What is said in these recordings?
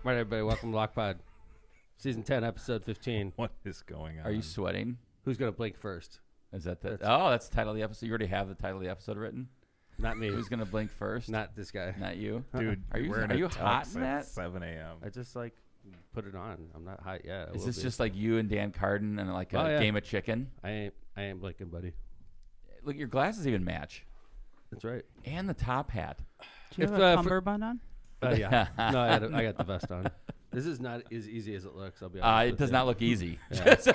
All right, everybody, welcome to LockPod. Season 10, episode 15. What is going on? Are you sweating? Who's going to blink first? Is that the... that's the title of the episode. You already have the title of the episode written? Not me. Who's going to blink first? Not this guy. Not you? Dude, Are you hot in that? 7 a.m. I just, put it on. I'm not hot yet. Is this just like you and Dan Carden and like a game of chicken? I ain't blinking, buddy. Look, your glasses even match. That's right. And the top hat. Do you have a cummerbund on? Yeah. No, I got the vest on. This is not as easy as it looks, I'll be honest. It does not look easy. Yeah. That's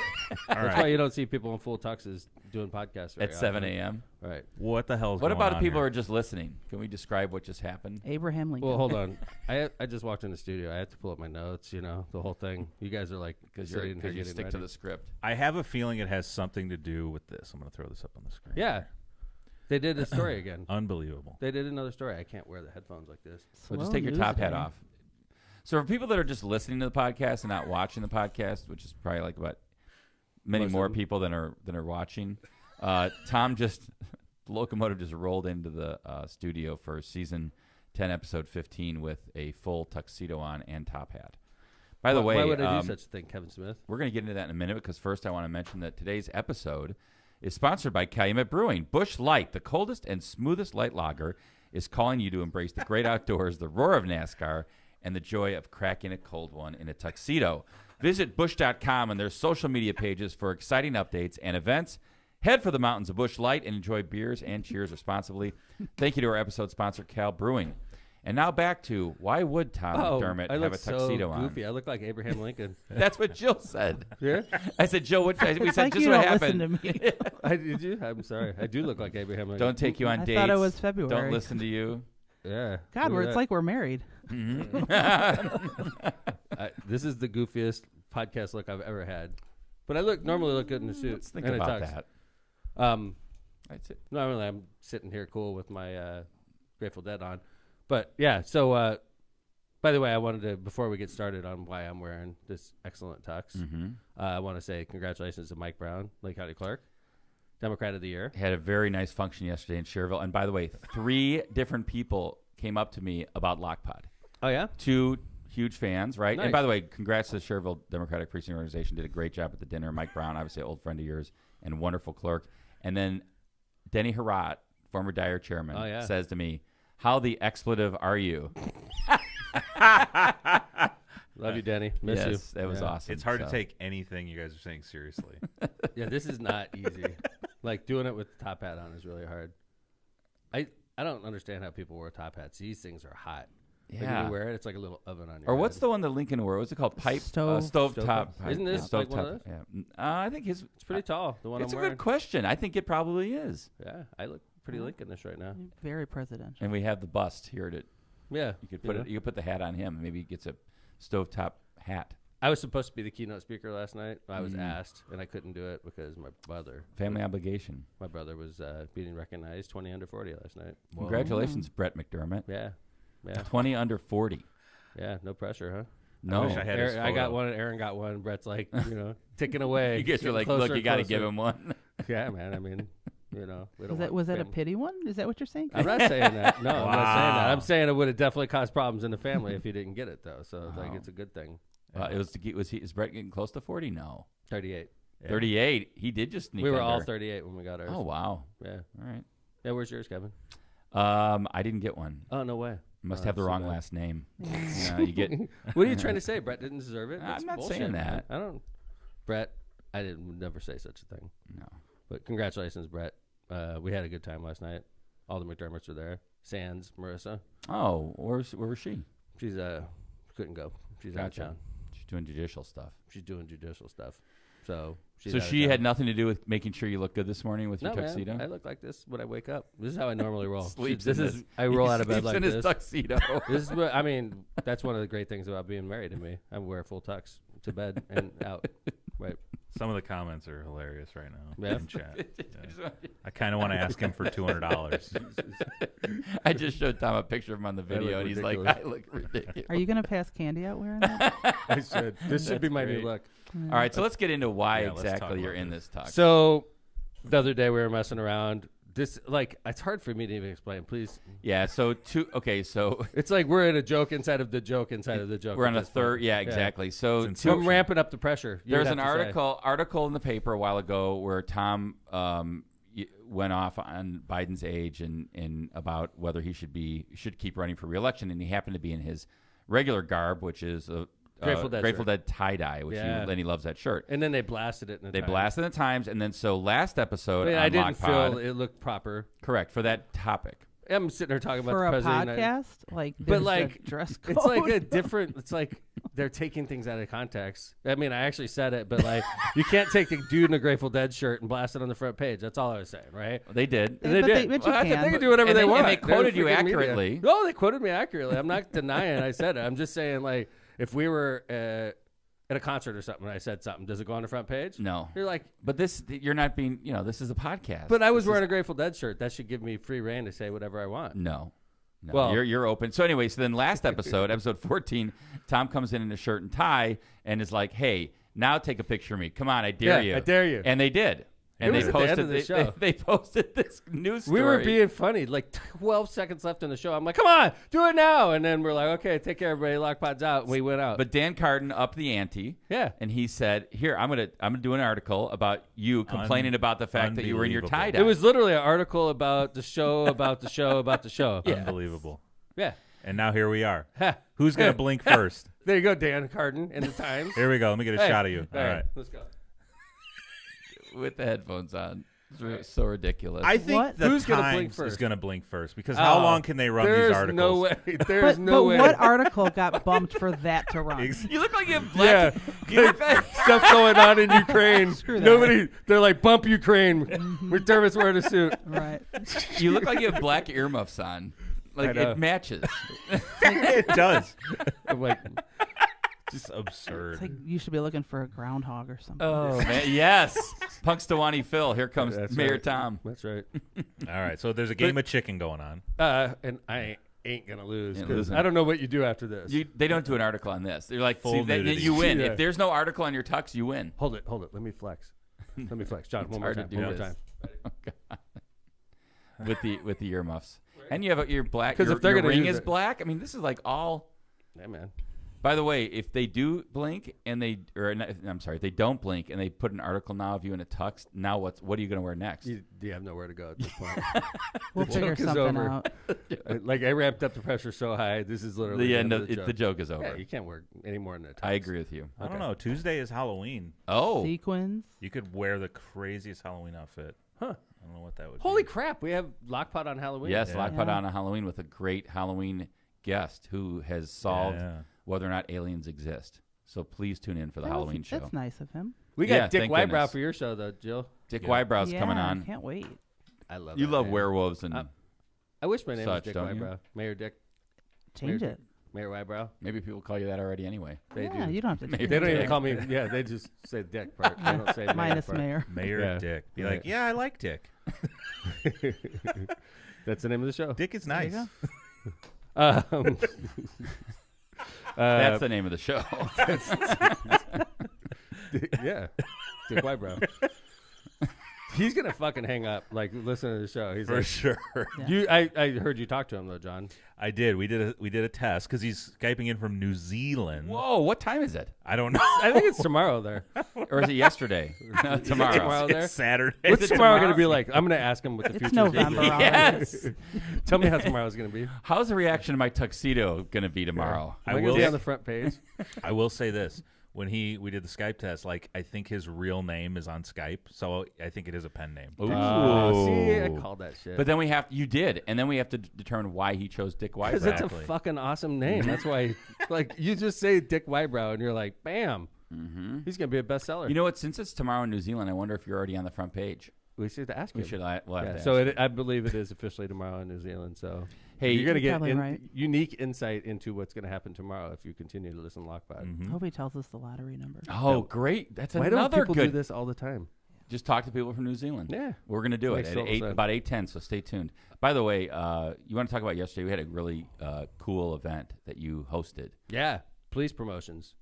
why you don't see people in full tuxes doing podcasts at 7 a.m. Right. What the hell is What going about on if people here? are just listening? Can we describe what just happened? Abraham Lincoln. Well, hold on. I just walked in the studio. I had to pull up my notes, the whole thing. You guys are Because you stick to the script. I have a feeling it has something to do with this. I'm going to throw this up on the screen. Yeah. They did a story again. Unbelievable. They did another story. I can't wear the headphones like this. So just take your top hat off. So for people that are just listening to the podcast and not watching the podcast, which is probably like many more people than are watching, Tom the locomotive just rolled into the studio for season 10, episode 15 with a full tuxedo on and top hat. By the way, why would I do such a thing, Kevin Smith? We're going to get into that in a minute because first I want to mention that today's episode is sponsored by Calumet Brewing. Busch Light, the coldest and smoothest light lager, is calling you to embrace the great outdoors, the roar of NASCAR, and the joy of cracking a cold one in a tuxedo. Visit Busch.com and their social media pages for exciting updates and events. Head for the mountains of Busch Light and enjoy beers and cheers responsibly. Thank you to our episode sponsor, Cal Brewing. And now back to why would Tom McDermott have a tuxedo so goofy. on? I look like Abraham Lincoln. That's what Jill said. Yeah? I said, Jill, we said like just you what don't happened. listen to me. Did you? I'm sorry. I do look like Abraham Lincoln. Don't take you on dates. I thought it was February. Don't listen to you. Yeah. God, it's like we're married. This is the goofiest podcast look I've ever had. But I normally look good in a suit. Let's think and about a tux. that. Normally I'm sitting here cool with my Grateful Dead on. But yeah, so by the way, I wanted to, before we get started on why I'm wearing this excellent tux, I want to say congratulations to Mike Brown, Lake County Clerk, Democrat of the Year. Had a very nice function yesterday in Schererville. And by the way, 3 different people came up to me about LockPod. Oh, yeah? 2 huge fans, right? Nice. And by the way, congrats to the Schererville Democratic Precinct Organization. Did a great job at the dinner. Mike Brown, obviously an old friend of yours and wonderful clerk. And then Denny Herat, former Dyer chairman, says to me, how the expletive are you? Love you, Denny. Miss you. That was awesome. It's hard to take anything you guys are saying seriously. Yeah, this is not easy. Like, doing it with the top hat on is really hard. I don't understand how people wear top hats. These things are hot. Yeah. Like, when you wear it, it's like a little oven on your Or head. what's the one that Lincoln wore? What's it called? Stove top. Isn't this like one of those? Yeah. I think it's pretty tall, the one it's I'm a wearing. good question. I think it probably is. Yeah, I look pretty Lincolnish right now. Very presidential. And we have the bust here to. Yeah, you could put it. You could put the hat on him. Maybe he gets a stovetop hat. I was supposed to be the keynote speaker last night. I was asked, and I couldn't do it because my brother. Family obligation. My brother was being recognized 20 under 40 last night. Congratulations, Brett McDermott. Yeah. 20 under 40. Yeah, no pressure, huh? No, I got one. Aaron got one. Brett's like, ticking away. You guys are like, look, you got to give him one. Yeah, man. I mean, we don't. Was that a pity one? Is that what you're saying? I'm not saying that. No, I'm not saying that. I'm saying it would have definitely caused problems in the family if he didn't get it, though. So it's a good thing. Is Brett getting close to 40? No. 38. Yeah. 38. He did just sneak We were under. all 38 when we got ours. Oh, wow. Yeah. All right. Yeah, where's yours, Kevin? I didn't get one. Oh, no way. Must have the wrong last name. You get. What are you trying to say? Brett didn't deserve it? I'm not bullshit, saying that. Man. I don't. Brett, I would never say such a thing. No. But congratulations, Brett. We had a good time last night. All the McDermotts were there. Sans, Marissa. Oh, where was she? She's couldn't go. She's out of town. She's doing judicial stuff. So she had nothing to do with making sure you look good this morning with your tuxedo? Man, I look like this when I wake up. This is how I normally roll. Sleeps I roll out of bed like in this. His tuxedo. This is what that's one of the great things about being married to me. I wear full tux to bed and out. Right. Some of the comments are hilarious right now Yeah. in chat. Yeah. I kind of want to ask him for $200. I just showed Tom a picture of him on the video, and he's ridiculous. like, I look ridiculous. Are you going to pass candy out wearing that? I said this should be my great. new look. All right, so let's get into why Yeah, let's talk exactly you're about in this. this tux. So the other day we were messing around this like it's hard for me to even explain. Please. Yeah. So so It's like we're in a joke inside of the joke inside of the joke. we're on at a this third. point. Yeah, exactly. So So I'm ramping up the pressure. there's an article in the paper a while ago where Tom went off on Biden's age and about whether he should keep running for re-election, and he happened to be in his regular garb, which is a Grateful Dead tie-dye, which he loves that shirt. And then they blasted it in the Times. Blasted in the Times, and then so last episode on I didn't Lock feel it looked proper. Correct, for that topic. I'm sitting there talking about For the a president. podcast, like, But there's like a dress code. it's like a different. It's like they're taking things out of context. I mean, I actually said it, but like you can't take the dude in a Grateful Dead shirt and blast it on the front page. That's all I was saying, right? They did. They But did. but you Well, can. they can do whatever And they they- want. and they They're quoted you freaking media. accurately. No, they quoted me accurately. I'm not denying I said it. I'm just saying, like, if we were at a concert or something and I said something, does it go on the front page? No. You're like, But you're not being, this is a podcast. but I was wearing a Grateful Dead shirt. That should give me free reign to say whatever I want. No. Well- you're open. So anyway, so then last episode, episode 14, Tom comes in a shirt and tie and is like, "Hey, now take a picture of me. Come on, I dare you." I dare you. And they did. And was they at the end posted of the show. They posted this news story. We were being funny. Like 12 seconds left in the show. I'm like, come on, do it now. And then we're like, okay, take care, everybody. Lockpod's out. And we went out. But Dan Carden upped the ante. Yeah. And he said, "Here, I'm gonna do an article about you complaining about the fact that you were in your tie dye." It was literally an article about the show, about the show, about the show. Yeah. Unbelievable. Yeah. And now here we are. Ha. Who's going to blink first? There you go, Dan Carden in the Times. Here we go. Let me get a Hey. shot of you. All right. Let's go. with the headphones on. It's so ridiculous. I think What? the Who's gonna blink Times first? is going to blink first because how long can they run There's these articles? no way. There's but no way. what article got bumped for that to run? you look like you have black. Yeah. You look like, Stuff going on in Ukraine. Screw that. Nobody. They're like, bump Ukraine. McDermott's wearing a suit. Right. you look like you have black earmuffs on. Like know. it matches. It does. I'm like, Just absurd. It's like you should be looking for a groundhog or something. Oh man, yes. Punxsutawney Phil. Here comes That's Mayor right. Tom. that's right. All right. So there's a game of chicken going on. And I ain't gonna lose Ain't because losing. I don't know what you do after this. They don't do an article on this. They're like, Full see, nudity. you win. Yeah. If there's no article on your tux, you win. Hold it. Let me flex. John. One more hard to time. do One more this. time. With the earmuffs. And you have your black. 'Cause Your, if they're your gonna ring use is it- black. I mean, this is like all. Yeah, man. By the way, if they do blink and if they don't blink and they put an article now of you in a tux, now what are you going to wear next? You have nowhere to go at this point. We'll The figure joke is something over. out. Like I ramped up the pressure so high. This is literally The end of of the joke. the joke is over. Yeah, you can't wear any more than a tux. I agree with you. I don't know. Tuesday is Halloween. Oh, Sequins. You could wear the craziest Halloween outfit. Huh. I don't know what that would Holy be. crap! We have Lockpot on Halloween. yes, Yeah. Lockpot Yeah. on a Halloween with a great Halloween guest who has solved Yeah. whether or not aliens exist. So please tune in for the Halloween show. That's nice of him. We got Yeah, Dick thank Wybrow goodness. for your show though, Jill. Dick Yeah. Wybrow's yeah, coming on. Can't wait. I love. You that love name. werewolves and I wish my name was such, Dick don't you? Wybrow. Mayor Dick. Change Mayor- it. Mayor Wybrow. maybe people call you that already anyway. They yeah, do. you don't have to. Maybe change They don't it. even call me. Yeah, they just say Dick part. They don't say mayor Minus part. mayor. Mayor Yeah. Dick. Be Right. like, yeah, I like Dick. That's the name of the show. Dick is There you nice. Um, That's the name of the show. yeah, Dick Wybrow. He's gonna fucking hang up. Like, listen to the show. He's For like, sure. Yeah. I heard you talk to him though, John. I did. We did a test because he's Skyping in from New Zealand. Whoa, what time is it? I don't know. I think it's tomorrow there. Or is it yesterday? No, tomorrow. tomorrow there? It's Saturday. What's it tomorrow tomorrow? gonna be like? I'm gonna ask him what the It's future. November. already. Yes. Tell me how tomorrow's gonna be. How's the reaction to my tuxedo going to be tomorrow? Am I I gonna will. be on the front page. I will say this: when we did the Skype test, like I think his real name is on Skype, so I think it is a pen name. Ooh. See, I called that shit. But then you did, and then we have to determine why he chose Dick because Wybrow. it's a Exactly. fucking awesome name. That's why, like, you just say Dick Wybrow and you're like, bam, he's gonna be a bestseller. You know what? Since it's tomorrow in New Zealand, I wonder if you're already on the front page. we should ask We him. should. We'll have Yeah, to so ask. I believe it is officially tomorrow in New Zealand. So Hey, you're gonna You're get probably right. unique insight into what's gonna happen tomorrow if you continue to listen to Lockpod. Mhm. Hope he tells us the lottery number. Oh, great! That's Why don't another people good. do this all the time? Just talk to people from New Zealand. Yeah. We're going to do it Makes at total sense. about 8:10. So stay tuned. By the way, you want to talk about yesterday? We had a really cool event that you hosted. Yeah, police promotions.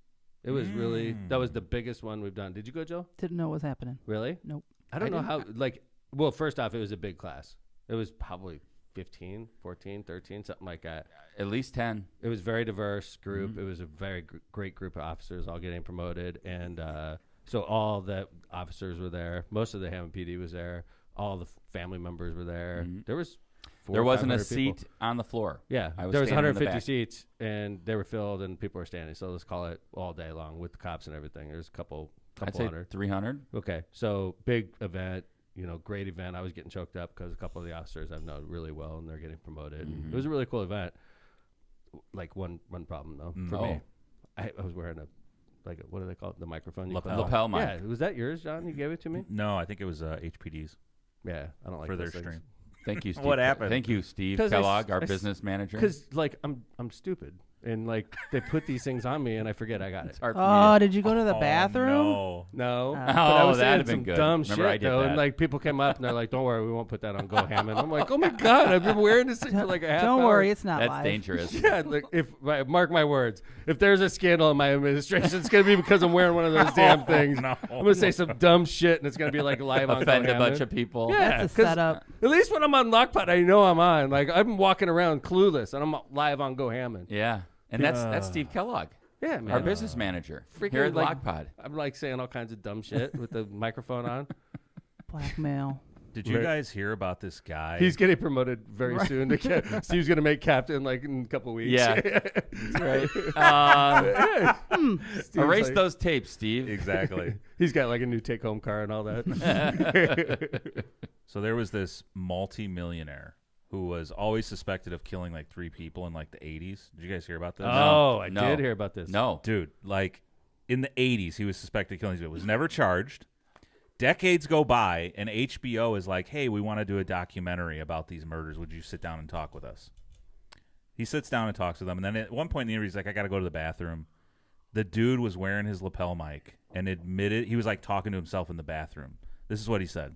It was really that was the biggest one we've done. Did you go, Joe? Didn't know what was happening. Really? Nope. I don't know how. Like, Well, first off, it was a big class. It was probably 15, 14, 13, something like that. At least 10. It was a very diverse group. It was a very great group of officers all getting promoted. And so all the officers were there. Most of the Hammond PD was there. All the family members were there. There was There wasn't a 500 people. seat on the floor. Yeah, I was there was standing in the 150 back. seats, and they were filled, and people were standing. So let's call it all day long with the cops and everything. There's a couple I'd say hundred. 300. Okay, so big event, great event. I was getting choked up because a couple of the officers I've known really well, and they're getting promoted. And it was a really cool event. Like one problem though for me, I was wearing what do they call it? The microphone. Lapel mic. Yeah, was that yours, John? You gave it to me. No, I think it was HPD's Yeah, I don't like for their those things. stream. Thank you, Steve. What happened? Thank you, Steve 'Cause Kellogg, I our s- business manager. Because I'm stupid, and they put these things on me, and I forget I got it. It's hard for Oh, me. did you go to the bathroom? No. No, Oh. but I was that'd have saying been some good. dumb Remember I shit did though, that. and people came up and they're like, "Don't worry, we won't put that on Go Hammond." I'm like, "Oh my god, I've been wearing this thing for like a half Don't hour." worry, it's not That's live. dangerous. Yeah, mark my words. If there's a scandal in my administration, it's gonna be because I'm wearing one of those damn things. No. I'm gonna say some dumb shit, and it's gonna be like live on Go Offend a Hammond. bunch of people. Yeah, That's a 'cause setup. At least when I'm on Lockpot, I know I'm on. Like I'm walking around clueless, and I'm live on Go Hammond. Yeah. And that's Steve Kellogg, Yeah, man. our business manager Freaking here at like, Lockpod. I'm like saying all kinds of dumb shit with the microphone on. Blackmail. Did you guys hear about this guy? He's getting promoted very soon. Steve's going to make captain like in a couple weeks. Yeah. That's right. Steve's Erase like- those tapes, Steve. exactly. He's got like a new take-home car and all that. So there was this multi-millionaire who was always suspected of killing like 3 people in like the 80s. Did you guys hear about this? Oh, I No. did hear about this. No. Dude, like in the 80s, he was suspected of killing these people. Was never charged. Decades go by, and HBO is like, hey, we want to do a documentary about these murders. Would you sit down and talk with us? He sits down and talks with them. And then at one point in the interview, he's like, I got to go to the bathroom. The dude was wearing his lapel mic and admitted, he was like talking to himself in the bathroom. This is what he said.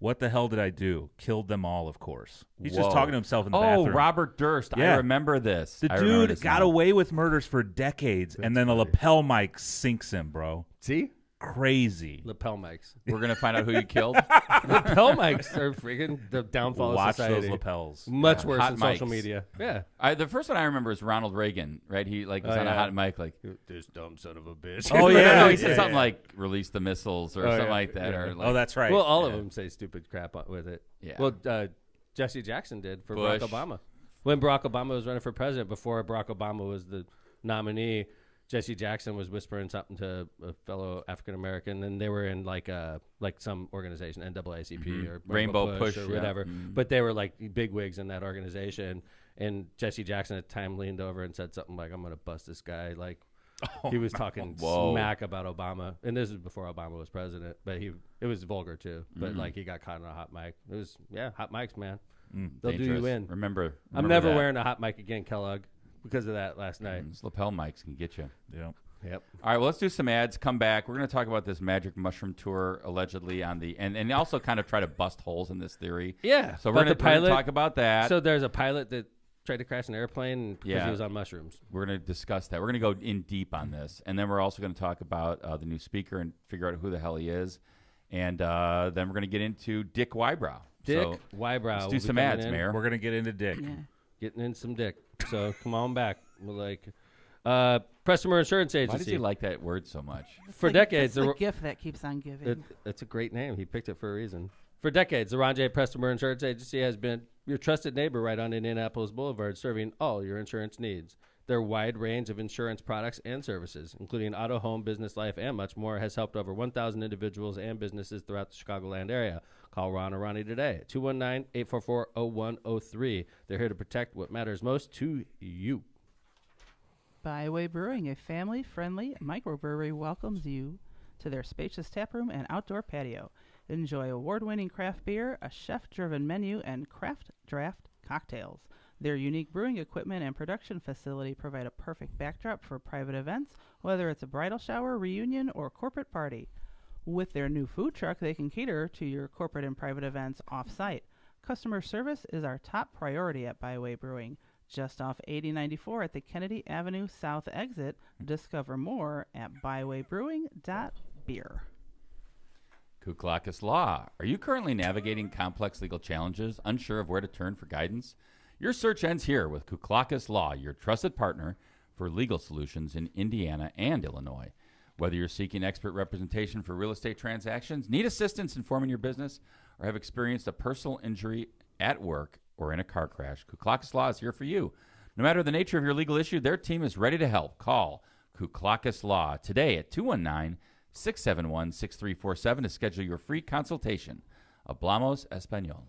What the hell did I do? Killed them all, of course. He's just Whoa. talking to himself in the Oh, bathroom. Robert Durst. Yeah. I remember this. The I remember dude this got now. away with murders for decades, and then a lapel mic sinks him, bro. See? Crazy. Lapel mics. We're going to find out who you killed. Lapel mics are freaking the downfall Watch of society. those lapels. Much Yeah. worse Hot than social mics. media. Yeah. The first one I remember is Ronald Reagan, right? He was Oh, on a yeah. hot mic like, This dumb son of a bitch. Oh, no, yeah. he said yeah, something yeah. like release the missiles or Oh, something yeah. like that. Yeah. Or like, Oh, that's right. Well, all of Yeah. them say stupid crap with it. Yeah. Well, Jesse Jackson did for Bush. Barack Obama. When Barack Obama was running for president, before Barack Obama was the nominee, Jesse Jackson was whispering something to a fellow African American, and they were in like some organization, NAACP or Rainbow Push, or yeah. whatever. But they were like big wigs in that organization. And Jesse Jackson at the time leaned over and said something like, "I'm going to bust this guy." Like he was talking Whoa. smack about Obama, and this is before Obama was president. But it was vulgar too. But like he got caught on a hot mic. It was hot mics, man. They'll do dangerous. you in. Remember I'm never that. wearing a hot mic again, Kellogg, because of that last night. Those lapel mics can get you. Yeah. Yep. All right, well, let's do some ads. Come back. We're going to talk about this magic mushroom tour allegedly on the and also kind of try to bust holes in this theory. Yeah. So but we're going to talk about that. So there's a pilot that tried to crash an airplane because Yeah. he was on mushrooms. We're going to discuss that. We're going to go in deep on this, and then we're also going to talk about the new speaker and figure out who the hell he is, and then we're going to get into Dick Wybrow. Dick So Wybrow. let's will do be some coming ads, in, Mayor. We're going to get into Dick. Yeah. Getting in some dick. So come on back. We're like, Customer Insurance Agency. Why does he like that word so much? For It's decades, the the- gift that keeps on giving. It's a great name. He picked it for a reason. For decades, the Ron J. Customer Insurance Agency has been your trusted neighbor right on Indianapolis Boulevard, serving all your insurance needs. Their wide range of insurance products and services, including auto, home, business, life, and much more, has helped over 1,000 individuals and businesses throughout the Chicagoland area. Call Ron or Ronnie today at 219-844-0103. They're here to protect what matters most to you. Byway Brewing, a family-friendly microbrewery, welcomes you to their spacious taproom and outdoor patio. Enjoy award-winning craft beer, a chef-driven menu, and craft draft cocktails. Their unique brewing equipment and production facility provide a perfect backdrop for private events, whether it's a bridal shower, reunion, or corporate party. With their new food truck, they can cater to your corporate and private events off-site. Customer service is our top priority at Byway Brewing. Just off 8094 at the Kennedy Avenue South exit. Discover more at bywaybrewing.beer. Kuklakis Law. Are you currently navigating complex legal challenges, unsure of where to turn for guidance? Your search ends here with Kuklakis Law, your trusted partner for legal solutions in Indiana and Illinois. Whether you're seeking expert representation for real estate transactions, need assistance in forming your business, or have experienced a personal injury at work or in a car crash, Kuklakis Law is here for you. No matter the nature of your legal issue, their team is ready to help. Call Kuklakis Law today at 219-671-6347 to schedule your free consultation. Hablamos Español.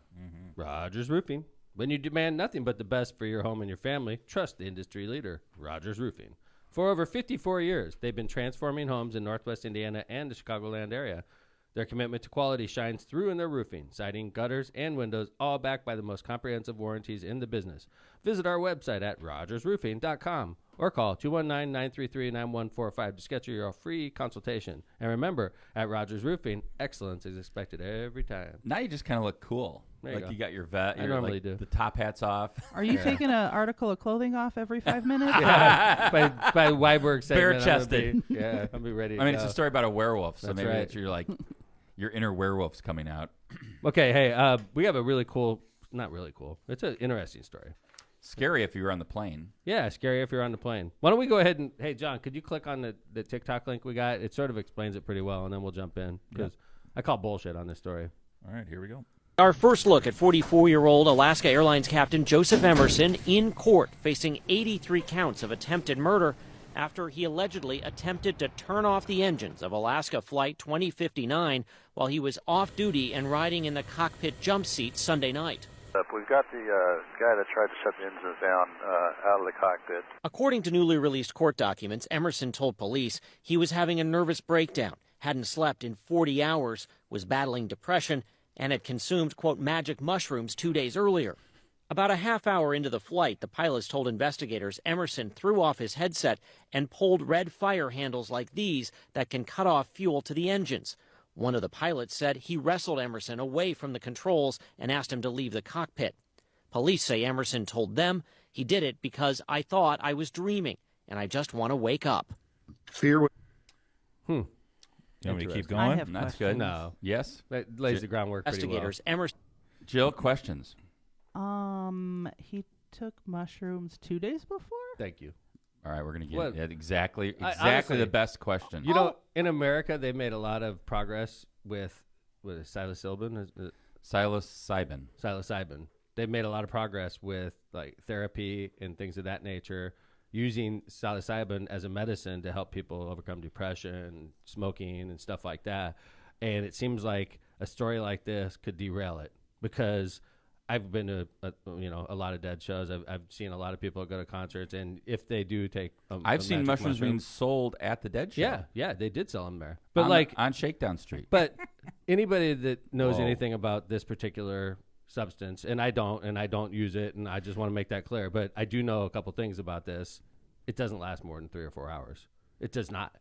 Rogers Roofing. When you demand nothing but the best for your home and your family, trust the industry leader, Rogers Roofing. For over 54 years, they've been transforming homes in Northwest Indiana and the Chicagoland area. Their commitment to quality shines through in their roofing, siding, gutters, and windows, all backed by the most comprehensive warranties in the business. Visit our website at rogersroofing.com or call 219-933-9145 to schedule your free consultation. And remember, at Rogers Roofing, excellence is expected every time. Now you just kind of look cool. There you Like go. you got your vet. I normally like, do. The top hat's off. Are you taking an article of clothing off every 5 minutes? by Wybrow segment, Bare-chested. I'll be ready to I mean, go. it's a story about a werewolf, so That's maybe right. it's you're like your inner werewolf's coming out. Okay, hey, we have a really cool, not really cool, it's an interesting story. Scary if you were on the plane. Yeah, scary if you're on the plane. Why don't we go ahead and, hey, John, could you click on the TikTok link we got? It sort of explains it pretty well, and then we'll jump in, because I call bullshit on this story. All right, here we go. Our first look at 44-year-old Alaska Airlines captain Joseph Emerson in court facing 83 counts of attempted murder after he allegedly attempted to turn off the engines of Alaska Flight 2059 while he was off duty and riding in the cockpit jump seat Sunday night. We've got the guy that tried to shut the engines down out of the cockpit. According to newly released court documents, Emerson told police he was having a nervous breakdown, hadn't slept in 40 hours, was battling depression, and had consumed, quote, magic mushrooms 2 days earlier. About a half hour into the flight, the pilots told investigators Emerson threw off his headset and pulled red fire handles like these that can cut off fuel to the engines. One of the pilots said he wrestled Emerson away from the controls and asked him to leave the cockpit. Police say Emerson told them he did it because I thought I was dreaming and I just want to wake up. Fear. You want me to keep I going? have That's questions. good. No. Yes. That lays the groundwork pretty well. Investigators, Emerson. Jill, questions. He took mushrooms 2 days before? Thank you. All right, we're gonna get What? exactly honestly, the best question. You know, in America, they made a lot of progress with psilocybin. Psilocybin. They've made a lot of progress with like therapy and things of that nature, using psilocybin as a medicine to help people overcome depression, smoking, and stuff like that. And it seems like a story like this could derail it, because I've been to a lot of Dead shows. I've seen a lot of people go to concerts, and if they do take, I've seen mushrooms being sold at the Dead show. Yeah, they did sell them there. But on Shakedown Street. but anybody that knows Whoa. anything about this particular substance, and I don't use it, and I just want to make that clear. But I do know a couple things about this. It doesn't last more than 3 or 4 hours. It does not.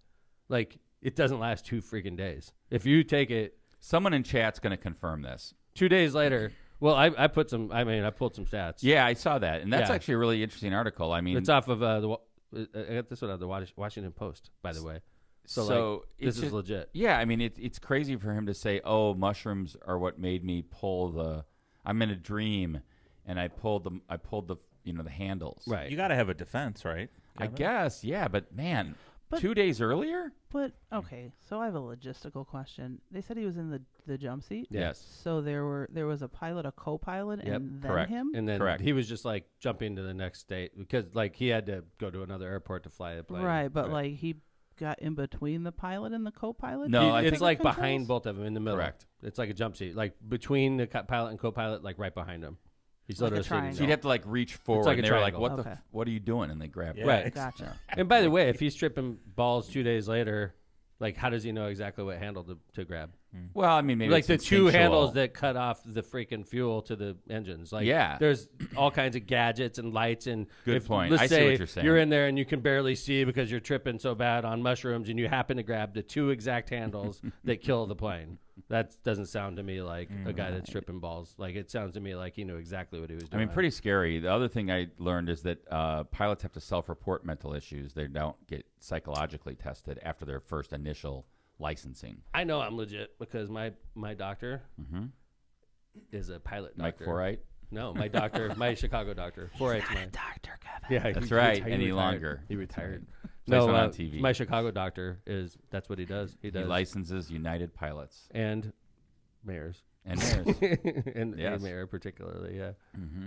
Like, it doesn't last 2 freaking days. If you take it, Someone in chat's going to confirm this. 2 days later. Well, I pulled some stats. Yeah, I saw that, and that's Yeah. actually a really interesting article. I mean, It's off of I got this one out of the Washington Post, by the way. So it's this is legit. Yeah, I mean, it's crazy for him to say, "Oh, mushrooms are what made me pull the. I'm in a dream, and I pulled the the handles." Right. You got to have a defense, right? I guess, yeah, but man, But- 2 days earlier. But, okay, so I have a logistical question. They said he was in the jump seat? Yes. So there was a pilot, a co-pilot, Yep, and then correct. him? And then Correct. he was just like jumping to the next state because like he had to go to another airport to fly the plane. Right, but like he got in between the pilot and the co-pilot? No, I it's think- like Controls? behind both of them in the middle. Correct. It's like a jump seat, like between the pilot and co-pilot, like right behind him. He's Like a literally sitting triangle. So you'd have to like reach forward. like a and they were like, triangle. "What Okay. what are you doing?" And they grabbed Yeah. it. Right. Gotcha. And by the way, if he's tripping balls 2 days later, like how does he know exactly what handle to grab? Well, I mean, maybe Like it's the two instinctual. handles that cut off the freaking fuel to the engines. Like, Yeah. there's all kinds of gadgets and lights and Good if, point. Let's I see say what you're saying. You're in there and you can barely see because you're tripping so bad on mushrooms, and you happen to grab the two exact handles that kill the plane. That doesn't sound to me like a guy that's tripping balls. Like it sounds to me like he knew exactly what he was I doing. mean, pretty scary. The other thing I learned is that pilots have to self-report mental issues. They don't get psychologically tested after their first initial licensing. I know I'm legit because my doctor is a pilot Mike doctor. Forite? No, my doctor, my Chicago doctor. Forite's my Doctor Kevin. Yeah, That's he right. retired- Any he retired. longer. He retired. Place No, one on TV. my Chicago doctor that's what he does. He does licenses United Pilots and mayors and mayors. and Yes. a mayor particularly. Yeah.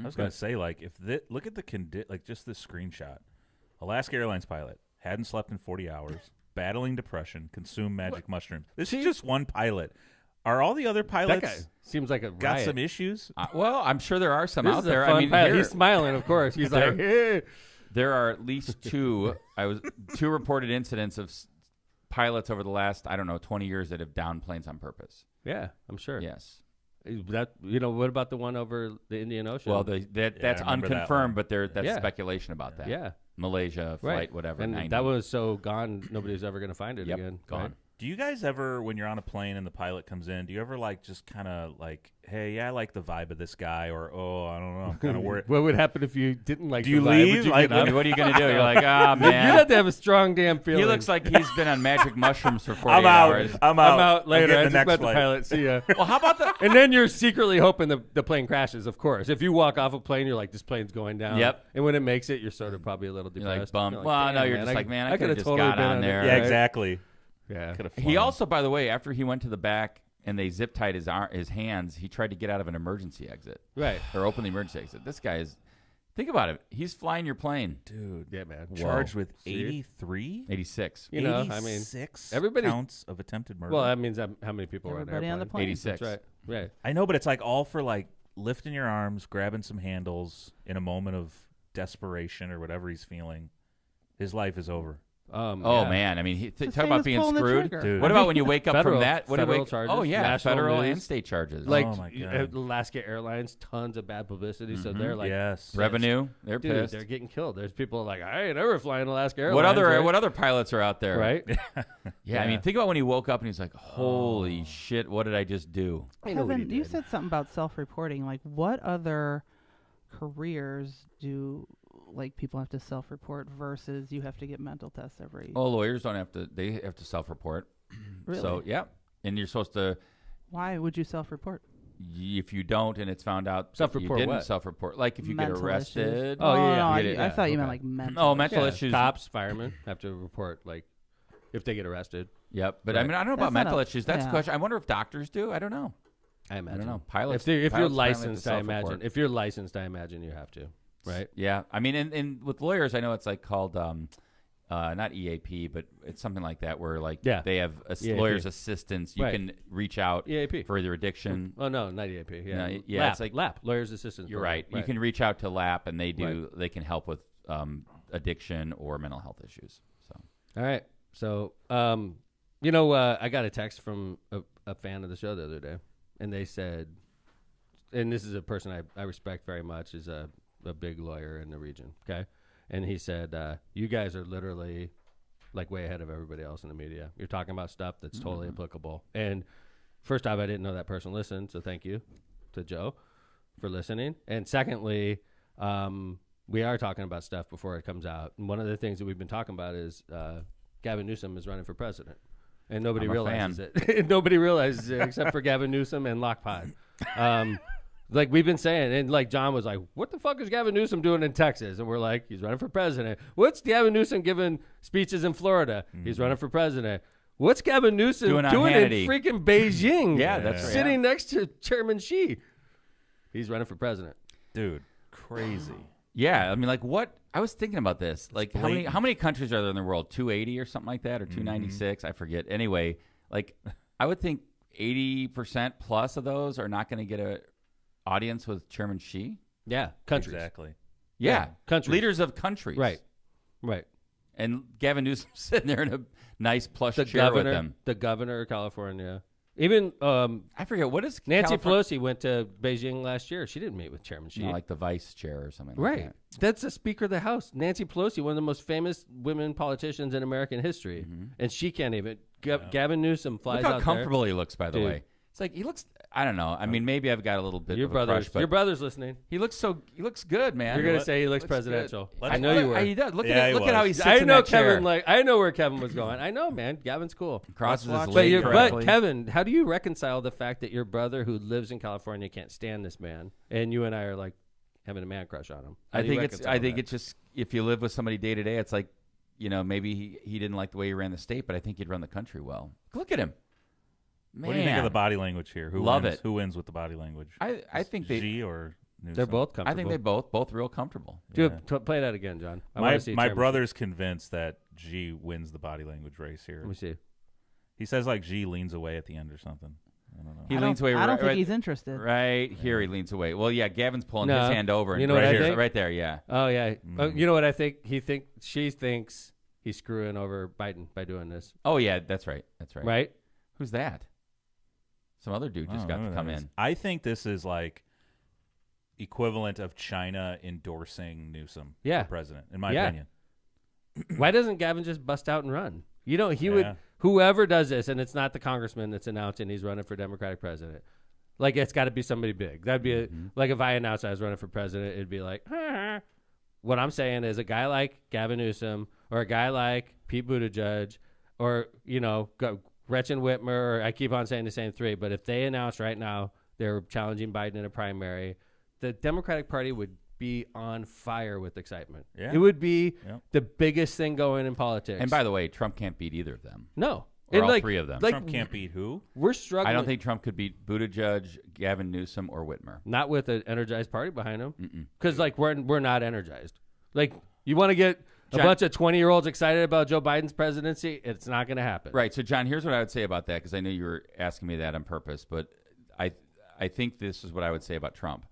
I was going to say, like, look at like just this screenshot. Alaska Airlines pilot hadn't slept in 40 hours, battling depression, consumed magic mushrooms. This is just one pilot. Are all the other That pilots guy seems like a got riot. some issues? Well, I'm sure there are some This out is a there. fun I mean, pilot. here- He's smiling, of course. He's like, hey. there are at least two reported incidents of pilots over the last, I don't know, 20 years that have downed planes on purpose. Yeah, I'm sure. Yes. That what about the one over the Indian Ocean? Well, that's I remember that unconfirmed, one. but that's Yeah. speculation about that. yeah, Malaysia flight, right, whatever. and 90. that was so gone, nobody's ever going to find it Yep, again. gone. Right? Do you guys ever, when you're on a plane and the pilot comes in, do you ever like just kind of like, hey, yeah, I like the vibe of this guy, or oh, I don't know, I'm kind of worried. What would happen if you didn't like? Do you the vibe? leave? Would you Like, get up? What are you going to do? You're like, ah, man. You'd have to have a strong damn feeling. He looks like he's been on magic mushrooms for 48 I'm out. hours. I'm I'm out. out later. getting I the just next met the flight. pilot. See ya. Well, how about the... And then you're secretly hoping the plane crashes. Of course, if you walk off a plane, you're like, this plane's going down. Yep. And when it makes it, you're sort of probably a little You're depressed. like bummed. You're Well, no, damn, you're man, just like, man, I coulda could've just totally got been on there. Yeah, right? exactly. Yeah. Could have He also, by the way, after he went to the back and they zip tied his hands, he tried to get out of an emergency exit. Right. Or open the emergency exit. This guy is... Think about it. He's flying your plane. dude, Yeah, man. charged Whoa. with 83? 86. You know, I mean, 86 everybody- counts of attempted murder. Well, that means how many people were on Everybody on the airplane. plane. 86. That's right. Right. I know, but it's like all for like lifting your arms, grabbing some handles in a moment of desperation or whatever he's feeling. His life is over. Oh, yeah. man. I mean, It's the talk same about as being pulling the screwed. trigger. Dude. What about when you wake up Federal- from that? What do you federal wake? charges, Oh, yeah. national Federal news. and state charges. Like Oh, my God. Alaska Airlines, tons of bad publicity. So they're like, yes. revenue. They're dude, pissed. they're getting killed. There's people like, I ain't ever flying Alaska Airlines. What other pilots are out there? right? Yeah, I mean, think about when he woke up and he's like, "Holy shit, what did I just do?" I know what he Kevin, you did. said something about self-reporting. Like, what other careers do people have to self-report versus you have to get mental tests every? Oh, lawyers don't have to. They have to self-report. Really? So yeah, and you're supposed to. Why would you self-report? If you don't, and it's found out that Self-report you didn't what? self-report, like if you Mental get arrested. issues. Oh, yeah, no, you get it, I yeah, thought you meant okay. like mental. Oh, mental Yeah, issues. Cops, firemen have to report like if they get arrested. Yep, but I Right. mean, I don't know That's about not mental a- issues. That's the yeah. question. I wonder if doctors do. I don't know. I imagine. I don't know. Pilots. If you're pilots apparently have to licensed, I self-report. imagine. If you're licensed, I imagine you have to. Right. Yeah, I mean, and with lawyers, I know it's like called not EAP, but it's something like that, where like Yeah. they have EAP. lawyers' assistants. You Right. can reach out EAP. for their addiction. Oh no, not EAP. Yeah, No, yeah, LAP, it's like- LAP, lawyers assistants. You're program. right. You can reach out to LAP, and they can help with addiction or mental health issues. So All right. So, I got a text from a fan of the show the other day, and they said, and this is a person I respect very much, is a big lawyer in the region. Okay, and he said, "You guys are literally like way ahead of everybody else in the media. You're talking about stuff that's totally applicable." And first off, I didn't know that person listened, so thank you to Joe for listening. And secondly, we are talking about stuff before it comes out. And one of the things that we've been talking about is Gavin Newsom is running for president. And nobody I'm a realizes it. Nobody realizes it except for Gavin Newsom and Lockpod. Like we've been saying, and like John was like, what the fuck is Gavin Newsom doing in Texas? And we're like, he's running for president. What's Gavin Newsom giving speeches in Florida? He's running for president. What's Gavin Newsom Doing doing on in Hannity. freaking Beijing? Yeah, that's right. Sitting next to Chairman Xi. He's running for president. Dude, crazy. yeah, I mean, like what? I was thinking about this. Like blatant. how many countries are there in the world? 280 or something like that, or 296? I forget. Anyway, like I would think 80% plus of those are not going to get a audience with Chairman Xi. Yeah, countries. Exactly. Yeah, countries. leaders of countries. Right. And Gavin Newsom sitting there in a nice plush The chair with governor, them. the governor of California. Even I forget what is Nancy California- Pelosi went to Beijing last year. She didn't meet with Chairman Xi. No, like the vice chair or something. Right. Like that. That's the Speaker of the House. Nancy Pelosi, one of the most famous women politicians in American history. And she can't even. Gavin Newsom flies Look how out comfortable he looks, by the Dude. way. It's like he looks. I don't know. I mean, maybe I've got a little bit Your of a crush, but your brother's listening. he looks good, man. You're gonna say he looks Looks presidential. good. I know you were. He does. Look Yeah, he at how he was. sits I in know that chair. Kevin. I know where Kevin was going. I know, man. Gavin's cool. Crosses his But legs but correctly. Kevin, how do you reconcile the fact that your brother, who lives in California, can't stand this man, and you and I are like having a man crush on him? How I do you think reconcile that? it's just if you live with somebody day to day, it's like, maybe he didn't like the way he ran the state, but I think he'd run the country well. Look at him. Man. What do you think of the body language here? Who Love wins? it. Who wins with the body language? I think G or Newsom? They're both comfortable. I think they both real comfortable. Play that again, John. I wanna see My Terry brother's convinced that G wins the body language race here. Let me see. He says like G leans away at the end or something. I don't know. He leans away. I don't think right, he's interested. Right here, he leans away. Well, yeah, Gavin's pulling No. his hand over. And You know right what I here, think? right there, yeah. Oh yeah. Mm. You know what I think? She thinks he's screwing over Biden by doing this. Oh yeah, that's right. That's right. Right? Who's that? Some other dude I just don't got know to who come that is. in. I think this is like equivalent of China endorsing Newsom Yeah. for president, in my Yeah. opinion. Why doesn't Gavin just bust out and run? He Yeah. would. Whoever does this, and it's not the congressman that's announcing he's running for Democratic president. Like it's got to be somebody big. That'd be like if I announced I was running for president, it'd be like. What I'm saying is a guy like Gavin Newsom or a guy like Pete Buttigieg or Gretchen Whitmer. Or I keep on saying the same three, but if they announce right now they're challenging Biden in a primary, the Democratic Party would be on fire with excitement. Yeah. It would be Yep. the biggest thing going in politics. And by the way, Trump can't beat either of them. no, Or And all three of them. Like Trump can't beat who? we're struggling. I don't think Trump could beat Buttigieg, Gavin Newsom, or Whitmer. not with an energized party behind him, because we're not energized. Like you want to get a John- bunch of 20-year-olds excited about Joe Biden's presidency, it's not going to happen. Right. So, John, here's what I would say about that, because I know you were asking me that on purpose, but I think this is what I would say about Trump.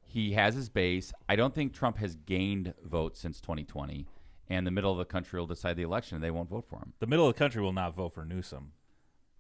He has his base. I don't think Trump has gained votes since 2020, and the middle of the country will decide the election, and they won't vote for him. The middle of the country will not vote for Newsom.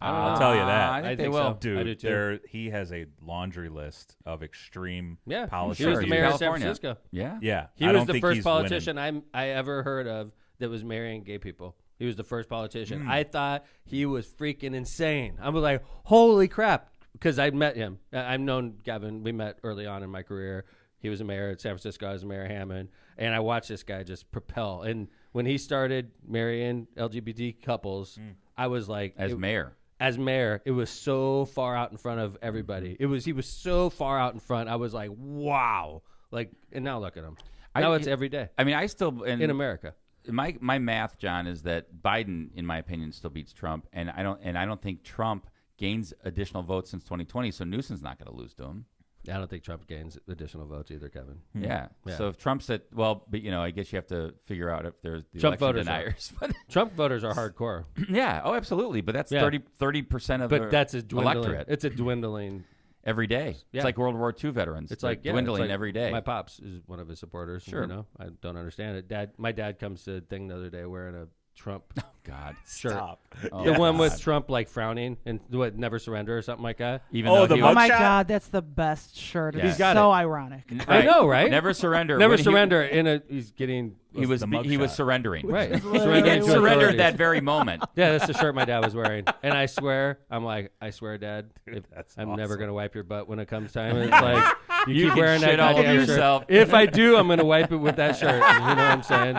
I don't know. I'll tell you that. I think they think will. so. I do Dude, too. he has a laundry list of extreme Yeah, policies. he was the He's mayor of San California. Francisco. Yeah. Yeah, He I was don't the think first he's politician winning. I ever heard of that was marrying gay people. He was the first politician. I thought he was freaking insane. I was like, holy crap, because I'd met him. I've known Gavin. We met early on in my career. He was a mayor at San Francisco. I was a mayor of Hammond. And I watched this guy just propel. And when he started marrying LGBT couples, I was like... As mayor. As mayor, it was so far out in front of everybody. He was so far out in front. I was like, wow. Like, and now look at him. Now it's every day I mean, I still... in America. My math, John, is that Biden, in my opinion, still beats Trump, and I don't think Trump gains additional votes since 2020. So Newsom's not going to lose to him. I don't think Trump gains additional votes either, Kevin. Yeah. Yeah. So if Trump's at but I guess you have to figure out if there's the Trump election voters are. deniers. But Trump voters are hardcore, yeah. Oh, absolutely. But that's Yeah. 30% of but the that's a dwindling. electorate It's a dwindling. every day. Yeah. It's like World War II veterans. It's They're like dwindling it's like every day. My pops is one of his supporters. Sure. I don't understand it. My dad comes to a thing the other day wearing a Trump God. shirt. Stop. Oh, The one with God. Trump like frowning and never surrender or something like that. Even Oh, though the he Oh was- my Mugshot? God, that's the best shirt. Yeah. It's He's got so it. ironic. I know, right? Never surrender. Never When he- surrender. He's getting He was the he was mugshot. surrendering. right. is He literally had what surrendered authorities. that very moment. Yeah, that's the shirt my dad was wearing. And I swear, I swear, Dad, Dude, that's I'm never awesome. going to wipe your butt when it comes time. It's like, you You keep can wearing that shit all over goddamn shirt. yourself. If I do, I'm going to wipe it with that shirt. You know what I'm saying?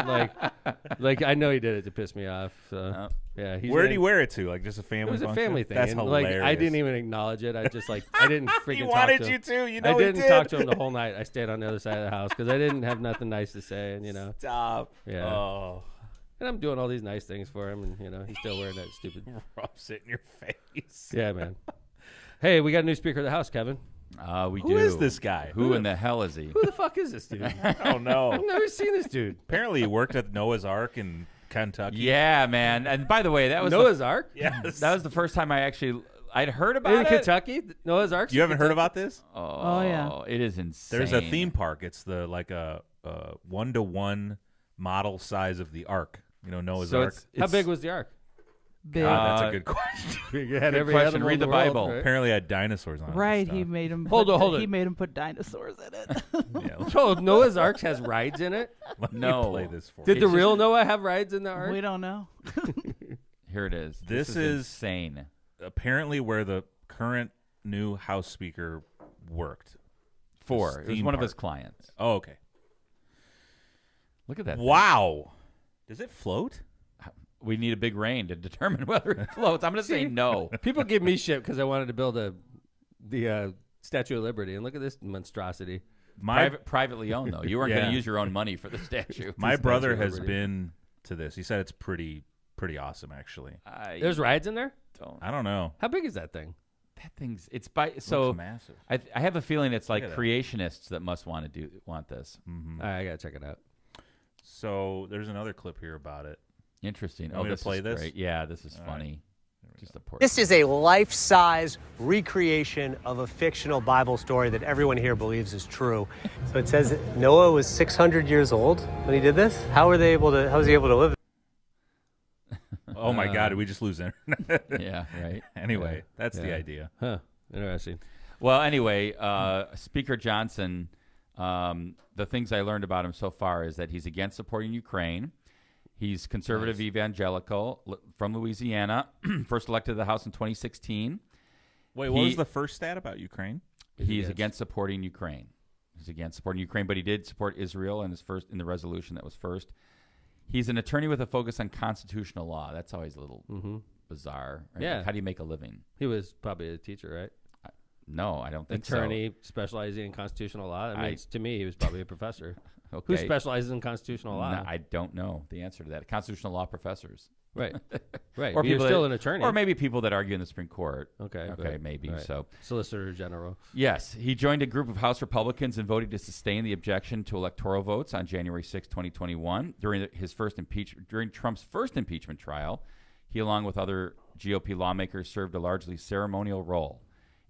Like I know he did it to piss me off. So, yeah. Where did he wear it to? Like just a family It was a function? family thing. That's and, hilarious. I didn't even acknowledge it. I just I didn't freaking He talk wanted to him. you to. You I know he didn't did. talk to him the whole night. I stayed on the other side of the house because I didn't have nothing nice to say. And, Stop. Yeah. Oh. and I'm doing all these nice things for him. And, he's still wearing that stupid. Rubs it in your face. Yeah, man. Hey, we got a new Speaker of the House, Kevin. We Who do. is this guy? Who in the hell is he? Who the fuck is this dude? I don't know. I've never seen this dude. Apparently, he worked at Noah's Ark in Kentucky. Yeah, man. And by the way, that was Noah's Ark? Yes. that was the first time I'd heard about In it. Kentucky? Noah's Ark? You haven't heard about this? Oh, yeah. It is insane. There's a theme park. It's the a 1-to-1 model size of the Ark. Noah's So Ark. How big was the Ark? Big. That's a good question. You had Good every question. animal Read in the world, Bible. right? Apparently, had dinosaurs on it. Right, and he stuff. made him. Hold on. He made him put dinosaurs in it. Yeah, So Noah's Ark has rides in it? let me No. play this for Did you. the real Noah have rides in the Ark? We don't know. Here it is. This is- insane. Apparently where the current new house speaker worked? Four. It was theme one of park. his clients. Oh, okay. Look at that. thing. Wow. Does it float? We need a big rain to determine whether it floats. I'm going to say no. People give me shit because I wanted to build the Statue of Liberty, and look at this monstrosity. Privately owned, though. You weren't going to use your own money for the statue. My brother has Liberty. been to this. He said it's pretty awesome, actually. There's rides in there? I don't know. How big is that thing? That thing's so Looks massive. I have a feeling it's like at that. creationists that must want this. Mm-hmm. All right, I got to check it out. So there's another clip here about it. Interesting. Want me to This play is this? great. Yeah, this is All funny. Just a poor This is a life-size recreation of a fictional Bible story that everyone here believes is true. So it says that Noah was 600 years old when he did this. How was he able to live? Oh my God! Did we just lose internet? Yeah, right. Anyway, that's the Yeah. idea. Huh. Interesting. Well, anyway, Speaker Johnson, the things I learned about him so far is that he's against supporting Ukraine. He's conservative evangelical from Louisiana, first elected to the House in 2016. Wait, what was the first stat about Ukraine? He's against supporting Ukraine. He's against supporting Ukraine, but he did support Israel in the resolution that was first. He's an attorney with a focus on constitutional law. That's always a little bizarre. Right? Yeah. Like, how do you make a living? He was probably a teacher, right? No, I don't think Attorney specializing in constitutional law. I mean, to me, he was probably a professor. so. Who Okay. specializes in constitutional law? No, I don't know the answer to that. Constitutional law professors. Right. Right. Or But you're people still that- an attorney. Or maybe people that argue in the Supreme Court. Okay. Okay, right, maybe. right. So, Solicitor General. yes, he joined a group of House Republicans in voting to sustain the objection to electoral votes on January 6, 2021. During Trump's first impeachment trial, he, along with other GOP lawmakers, served a largely ceremonial role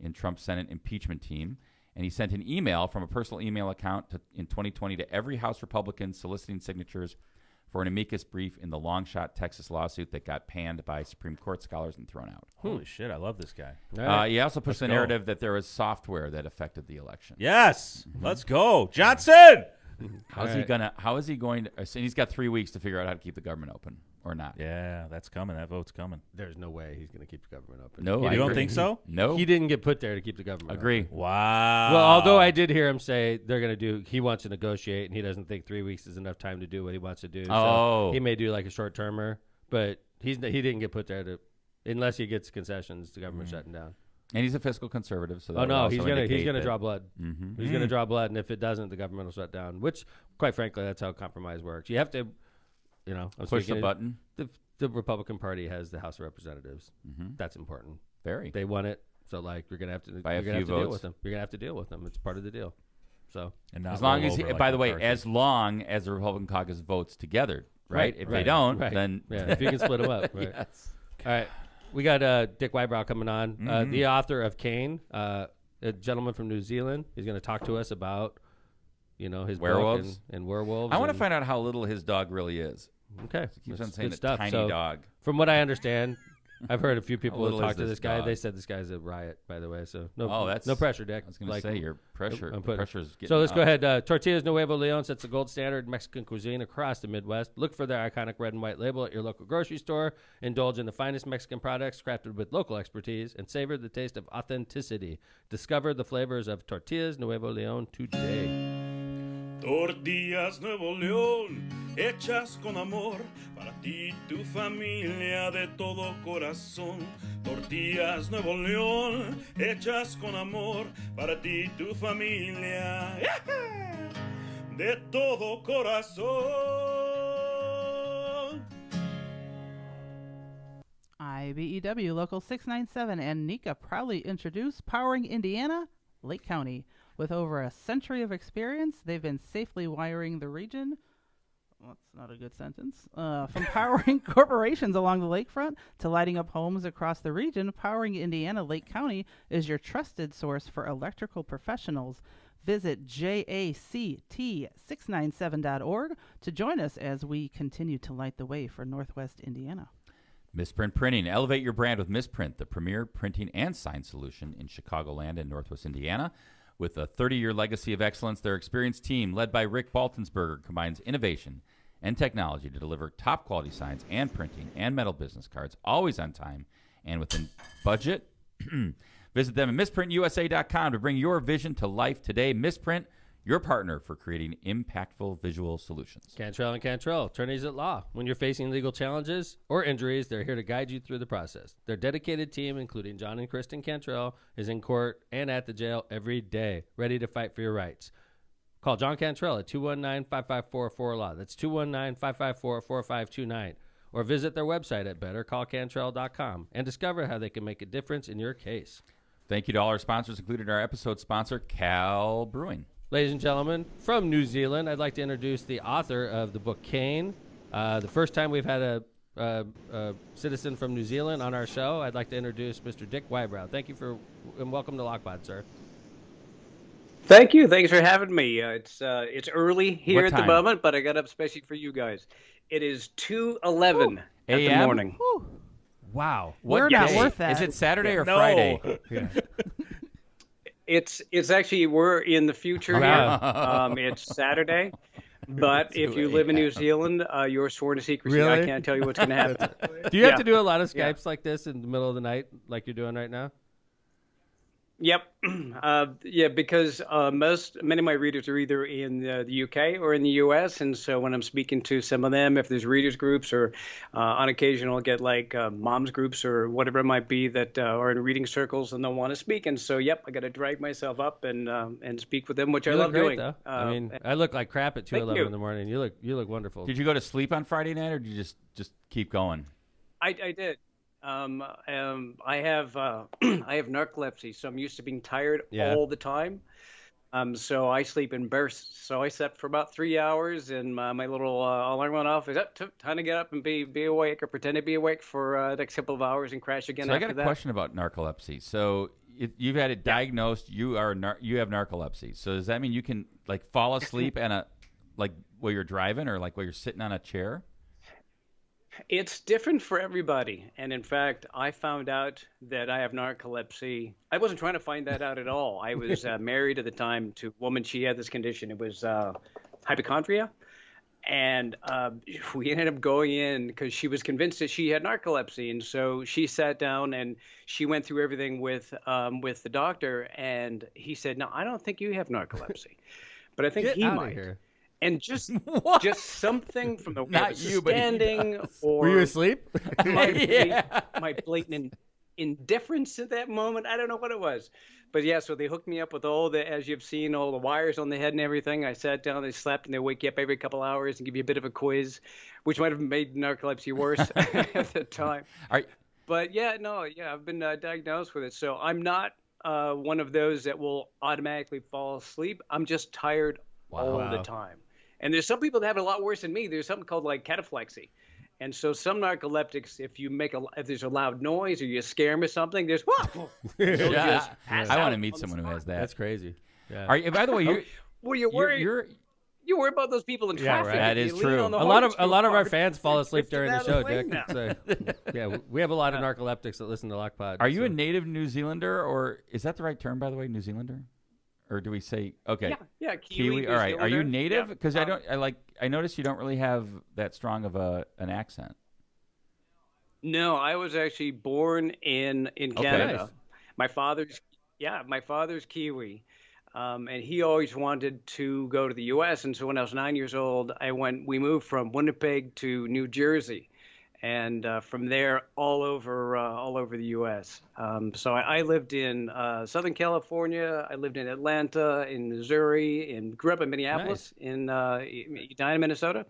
in Trump's Senate impeachment team. And he sent an email from a personal email account in 2020 to every House Republican soliciting signatures for an amicus brief in the long-shot Texas lawsuit that got panned by Supreme Court scholars and thrown out. Holy shit! I love this guy. All right. He also pushed the go. narrative that there was software that affected the election. Yes, let's go, Johnson. How is he going to? And he's got 3 weeks to figure out how to keep the government open or not. Yeah, that's coming. That vote's coming. There's no way he's going to keep the government open. No, You I don't agree. think so? No, He didn't get put there to keep the government agree. open. Wow. Well, although I did hear him say they're going to do, he wants to negotiate, and he doesn't think 3 weeks is enough time to do what he wants to do. Oh. So he may do like a short termer, but he didn't get put there to, unless he gets concessions, the government shutting down. And he's a fiscal conservative, so that Oh would no, also he's gonna indicate draw blood. Mm-hmm. He's gonna draw blood, and if it doesn't, the government will shut down. Which, quite frankly, that's how compromise works. You have to, I'm Push the speaking- button. The Republican Party has the House of Representatives. Mm-hmm. That's important. Very. They won it, so like you're gonna have to By a you're gonna have few to deal votes. with them. You're gonna have to deal with them. It's part of the deal. So And not As long roll as, over like by the way, McCarthy. as long as the Republican caucus votes together, right? If they right, don't, right. then yeah, if you can split them up. Right. yes. All right, we got Dick Wybrow coming on, the author of Cain, a gentleman from New Zealand. He's going to talk to us about, his Werewolves? book and werewolves. I want to and- find out how little his dog really is. Okay, He keeps that's on saying good a stuff. tiny So, dog. From what I understand, I've heard a few people little talk is to this this guy. dog? They said this guy's a riot, by the way. So no, Oh, that's no pressure, Dick. I was going to say your pressure. I'm putting- pressure's getting So let's go up. ahead. Tortillas Nuevo Leon sets the gold standard in Mexican cuisine across the Midwest. Look for their iconic red and white label at your local grocery store. Indulge in the finest Mexican products crafted with local expertise and savor the taste of authenticity. Discover the flavors of Tortillas Nuevo Leon today. Tortillas Nuevo León, hechas con amor, para ti, tu familia de todo corazón. Tortillas Nuevo León, hechas con amor, para ti, tu familia de todo corazón. IBEW Local 697 and NECA proudly introduce Powering Indiana, Lake County. With over a century of experience, they've been safely wiring the region. Well, that's not a good sentence. From powering corporations along the lakefront to lighting up homes across the region, Powering Indiana, Lake County is your trusted source for electrical professionals. Visit jact697.org to join us as we continue to light the way for Northwest Indiana. Misprint Printing. Elevate your brand with Misprint, the premier printing and sign solution in Chicagoland and Northwest Indiana. With a 30-year legacy of excellence, their experienced team, led by Rick Baltensberger, combines innovation and technology to deliver top-quality signs and printing and metal business cards, always on time and within budget. Visit them at misprintusa.com to bring your vision to life today. Misprint, your partner for creating impactful visual solutions. Cantrell and Cantrell, attorneys at law. When you're facing legal challenges or injuries, they're here to guide you through the process. Their dedicated team, including John and Kristen Cantrell, is in court and at the jail every day, ready to fight for your rights. Call John Cantrell at 219-554-4LAW. That's 219-554-4529. Or visit their website at bettercallcantrell.com and discover how they can make a difference in your case. Thank you to all our sponsors, including our episode sponsor, Cal Brewing. Ladies and gentlemen, from New Zealand, I'd like to introduce the author of the book Kane. The first time we've had a citizen from New Zealand on our show, I'd like to introduce Mr. Dick Wybrow. Thank you and welcome to Lockpod, sir. Thank you. Thanks for having me. It's early here What at the time? moment, but I got up especially for you guys. It is 2:11 at the AM? morning. Wow. We're What not day? worth that. Is it Saturday or No. Friday? It's actually we're in the future Wow. here. It's Saturday, but if you live in New Zealand, you're sworn to secrecy. Really? I can't tell you what's going to happen. Do you have Yeah. to do a lot of Yeah. Skypes like this in the middle of the night like you're doing right now? Yep. Yeah, because many of my readers are either in the UK or in the US, and so when I'm speaking to some of them, if there's readers groups or on occasion I'll get like moms groups or whatever it might be that are in reading circles and they'll want to speak, and so yep, I got to drag myself up and speak with them, which You I look love great, doing. though. I mean, I look like crap at Thank 2:11 you. in the morning. You look wonderful. Did you go to sleep on Friday night, or did you just keep going? I did. I have I have narcolepsy, so I'm used to being tired Yeah. all the time. So I sleep in bursts. So I slept for about 3 hours, and my little alarm went off. Is that time to get up and be awake, or pretend to be awake for the next couple of hours and crash again So I after got a that? question about narcolepsy. So you've had it diagnosed. You have narcolepsy. So does that mean you can like fall asleep like while you're driving, or like while you're sitting on a chair? It's different for everybody. And in fact, I found out that I have narcolepsy. I wasn't trying to find that out at all. I was married at the time to a woman. She had this condition. It was hypochondria. And we ended up going in because she was convinced that she had narcolepsy. And so she sat down and she went through everything with the doctor. And he said, "No, I don't think you have narcolepsy, but I think Get he outta might." here. And just something from the way Not of you, but he standing or Were you asleep? my blatant indifference at that moment. I don't know what it was. But yeah, so they hooked me up with all the, as you've seen, all the wires on the head and everything. I sat down, they slept, and they wake you up every couple hours and give you a bit of a quiz, which might have made narcolepsy worse at the time. But yeah, I've been diagnosed with it. So I'm not one of those that will automatically fall asleep. I'm just tired all the time. And there's some people that have it a lot worse than me. There's something called like cataplexy. And so some narcoleptics, if there's a loud noise or you scare them or something, there's Yeah. pass I want out to meet on the someone who spot. has that. That's crazy. Yeah. Are you, by the way, you Well, you worry you're you worry about those people in Yeah, traffic. right. That If is you lean true. on the A lot horns of too our hard, fans fall asleep it's during the out of show, way Dick. now. So, yeah, we have a lot of narcoleptics that listen to Lockpod. Are you so. a native New Zealander, or is that the right term, by the way, New Zealander? Or do we say okay? Yeah, Kiwi. All right. Are you Zealander. native? Yeah. Because I noticed you don't really have that strong of an accent. No, I was actually born in Canada. Nice. My father's Kiwi, and he always wanted to go to the U.S. And so when I was 9 years old, we moved from Winnipeg to New Jersey, and from there all over the U.S. So I lived in Southern California. I lived in Atlanta, in Missouri, and grew up in Minneapolis, in Edina, Minnesota.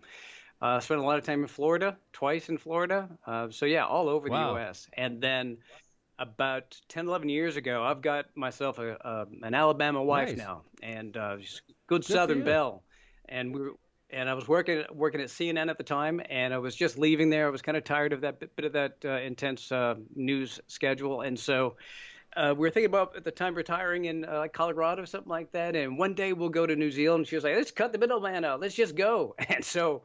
Spent a lot of time in Florida, twice in Florida. So yeah, all over the U.S. And then about 10, 11 years ago, I've got myself an Alabama wife now, and good Southern belle. And I was working at CNN at the time, and I was just leaving there. I was kind of tired of that bit of that intense news schedule, and so we were thinking about at the time retiring in Colorado or something like that. And one day we'll go to New Zealand. She was like, "Let's cut the middleman out. Let's just go." And so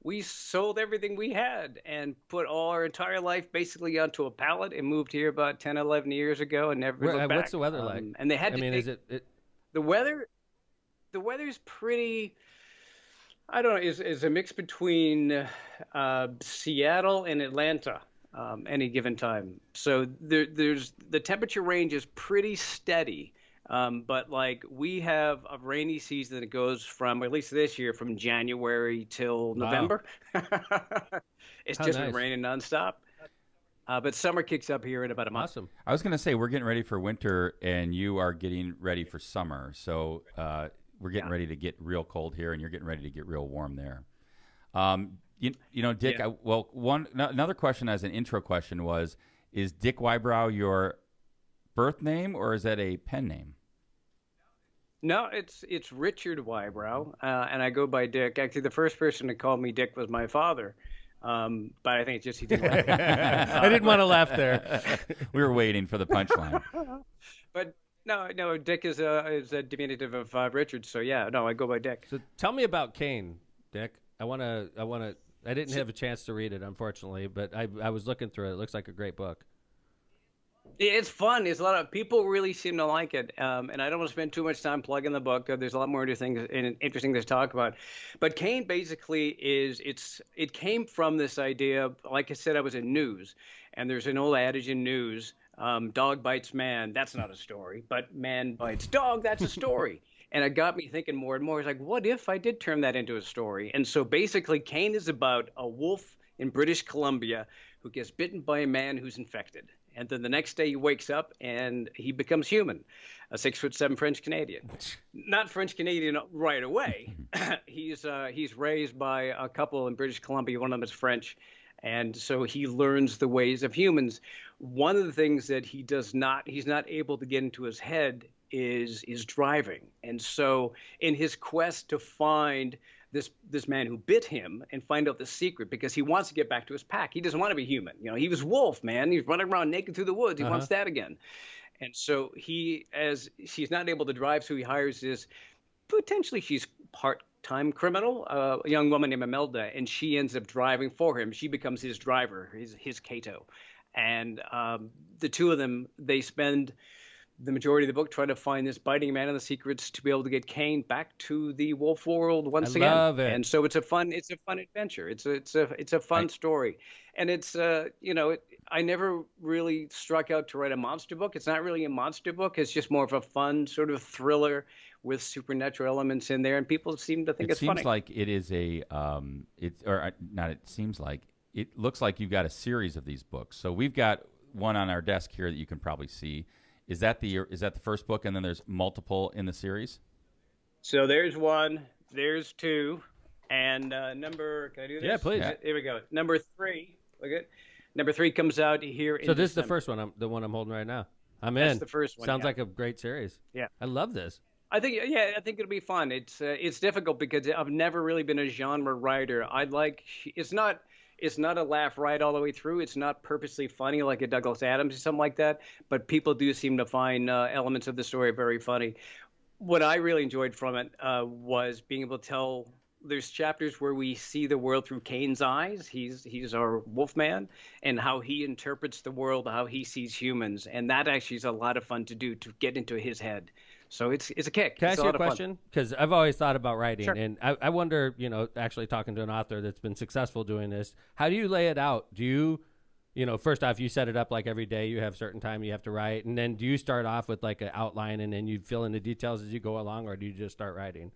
we sold everything we had and put all our entire life basically onto a pallet and moved here about 10, 11 years ago and never looked back. What's the weather like? And they had to is it the weather's pretty, I don't know, is a mix between Seattle and Atlanta. any given time. So there's the temperature range is pretty steady. But like we have a rainy season that goes from, at least this year, from January till November. It's just been raining nonstop. But summer kicks up here in about a month. Awesome. I was going to say, we're getting ready for winter, and you are getting ready for summer. So we're getting ready to get real cold here, and you're getting ready to get real warm there. You know, Dick, another question as an intro question was, is Dick Wybrow your birth name, or is that a pen name? No, it's Richard Wybrow, and I go by Dick. Actually, the first person to call me Dick was my father. But I think it's just he didn't like it. I didn't want to laugh there. We were waiting for the punchline. But no, Dick is a diminutive of Richard. So yeah, no, I go by Dick. So tell me about Cain, Dick. I didn't have a chance to read it, unfortunately, but I was looking through it. It looks like a great book. It's fun. There's a lot of people really seem to like it, and I don't want to spend too much time plugging the book. There's a lot more interesting things to talk about. But Cain basically it came from this idea. Like I said, I was in news, and there's an old adage in news: dog bites man. That's not a story, but man bites dog. That's a story. And it got me thinking more and more. It's like, what if I did turn that into a story? And so basically, Cain is about a wolf in British Columbia who gets bitten by a man who's infected. And then the next day he wakes up and he becomes human, a 6'7" French Canadian. Not French Canadian right away. He's raised by a couple in British Columbia. One of them is French. And so he learns the ways of humans. One of the things that he's not able to get into his head is driving. And so in his quest to find this man who bit him and find out the secret, because he wants to get back to his pack. He doesn't want to be human. You know, he was wolf, man. He's running around naked through the woods. He wants that again. And so she's not able to drive, so he hires this, potentially she's part-time criminal, a young woman named Imelda, and she ends up driving for him. She becomes his driver, his Cato. And the two of them, they spend the majority of the book trying to find this biting man and the secrets to be able to get Cain back to the wolf world once again. I love it. And so it's a fun adventure. It's a fun story, and it's I never really struck out to write a monster book. It's not really a monster book. It's just more of a fun sort of thriller with supernatural elements in there, and people seem to think it's funny. It seems like it is it looks like you've got a series of these books. So we've got one on our desk here that you can probably see. Is that the first book, and then there's multiple in the series? So there's one, there's two, and number. Can I do this? Yeah, please. Here we go. Number 3. Look at number 3 comes out here. So this is the first one. The one I'm holding right now. I'm in. That's the first one. Sounds like a great series. Yeah, I love this. I think it'll be fun. It's difficult because I've never really been a genre writer. It's not a laugh right all the way through. It's not purposely funny like a Douglas Adams or something like that. But people do seem to find elements of the story very funny. What I really enjoyed from it was being able to tell. There's chapters where we see the world through Cain's eyes. He's our wolf man, and how he interprets the world, how he sees humans, and that actually is a lot of fun to do, to get into his head. So it's a kick. Can I ask you a question? Because I've always thought about writing, Sure. and I wonder, actually talking to an author that's been successful doing this, how do you lay it out? Do you, first off, you set it up like every day, you have certain time you have to write, and then do you start off with like an outline and then you fill in the details as you go along, or do you just start writing?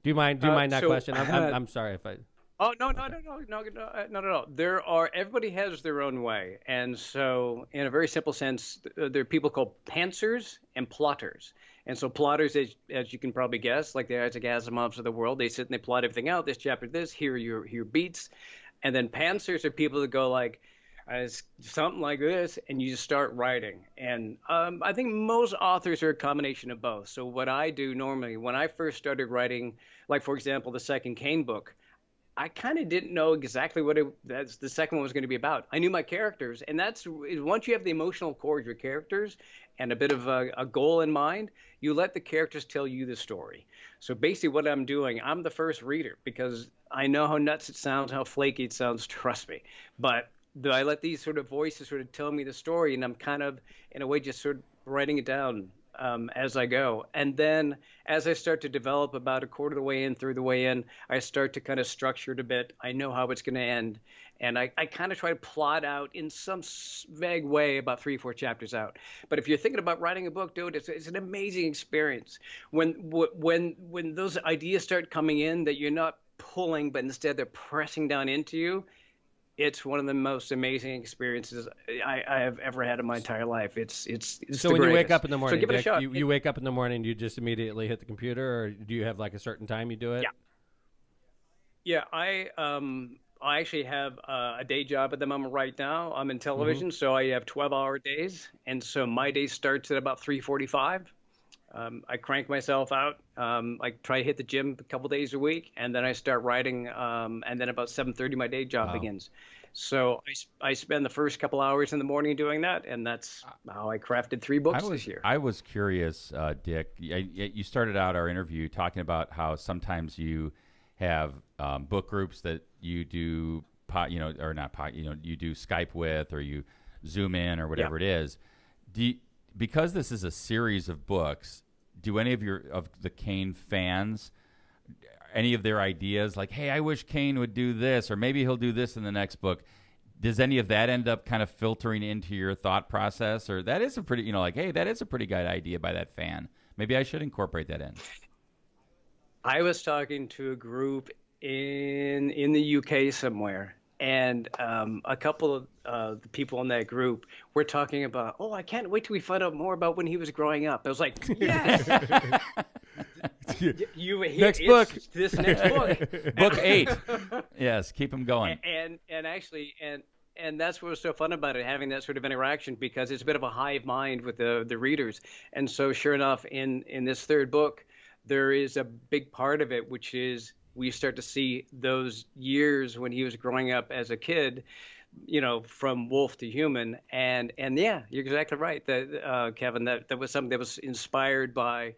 Do you mind that question? I'm sorry if I... Oh, no, not at all. Everybody has their own way. And so in a very simple sense, there are people called pantsers and plotters. And so plotters, as you can probably guess, like the Isaac Asimovs of the world, they sit and they plot everything out. This chapter, this, here are your beats. And then pantsers are people that go like, something like this, and you just start writing. And I think most authors are a combination of both. So what I do normally, when I first started writing, like, for example, the second Cain book, I kind of didn't know exactly what the second one was going to be about. I knew my characters, and that's once you have the emotional core of your characters and a bit of a goal in mind, you let the characters tell you the story. So basically what I'm doing, I'm the first reader because I know how nuts it sounds, how flaky it sounds, trust me. But I let these sort of voices sort of tell me the story, and I'm kind of, in a way, just sort of writing it down as I go. And then as I start to develop about a quarter of the way in, through the way in, I start to kind of structure it a bit. I know how it's going to end. And I kind of try to plot out in some vague way about 3-4 chapters out. But if you're thinking about writing a book, dude, it's an amazing experience. When those ideas start coming in that you're not pulling, but instead they're pressing down into you, it's one of the most amazing experiences I have ever had in my entire life. It's so when you wake up in the morning, so give it a shot. You wake up in the morning, you just immediately hit the computer, or do you have like a certain time you do it? Yeah, I actually have a day job at the moment right now. I'm in television, so I have 12-hour days, and so my day starts at about 3:45. I crank myself out. I try to hit the gym a couple days a week, and then I start writing. And then about 7:30, my day job begins. So I spend the first couple hours in the morning doing that, and that's how I crafted 3 books this year. I was curious, Dick. You started out our interview talking about how sometimes you have book groups that you do, you do Skype with, or you Zoom in, or whatever it is. Because this is a series of books, do any of the Kane fans, any of their ideas, like, hey, I wish Kane would do this, or maybe he'll do this in the next book, does any of that end up kind of filtering into your thought process? Or that is a pretty, like, hey, that is a pretty good idea by that fan. Maybe I should incorporate that in. I was talking to a group in the UK somewhere, and a couple of the people in that group were talking about, oh, I can't wait till we find out more about when he was growing up. I was like, yes. Next book. This next book. Book 8. Yes, keep them going. And actually, and that's what was so fun about it, having that sort of interaction, because it's a bit of a hive mind with the readers. And so sure enough, in this 3rd book, there is a big part of it, which is we start to see those years when he was growing up as a kid, from wolf to human. And yeah, you're exactly right, that Kevin, that was something that was inspired by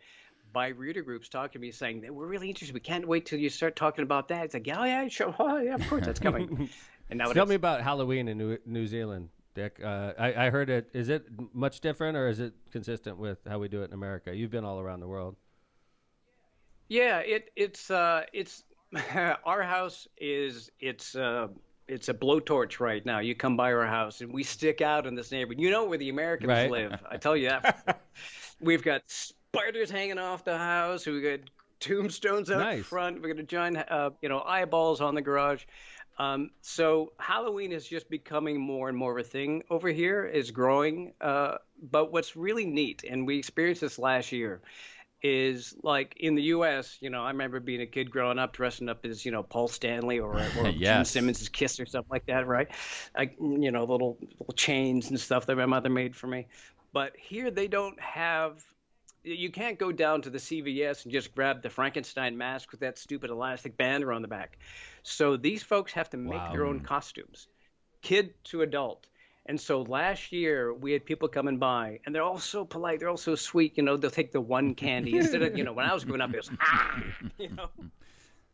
reader groups talking to me, saying that we're really interested. We can't wait till you start talking about that. It's like, oh yeah, sure, oh yeah, of course that's coming. And now tell me about Halloween in New Zealand, Dick. I heard it. Is it much different, or is it consistent with how we do it in America? You've been all around the world. Yeah, it's our house it's a blowtorch right now. You come by our house and we stick out in this neighborhood. You know where the Americans live. I tell you that. We've got spiders hanging off the house. We've got tombstones out front. We've got a giant eyeballs on the garage. So Halloween is just becoming more and more of a thing over here. Is growing. But what's really neat, and we experienced this last year, is like in the U.S., I remember being a kid growing up, dressing up as, Paul Stanley or Gene Simmons' Kiss or something like that, right? Little chains and stuff that my mother made for me. But here they don't have, you can't go down to the CVS and just grab the Frankenstein mask with that stupid elastic band around the back. So these folks have to make their own costumes, kid to adult. And so last year we had people coming by, and they're all so polite. They're all so sweet. They'll take the one candy instead of, when I was growing up, it was,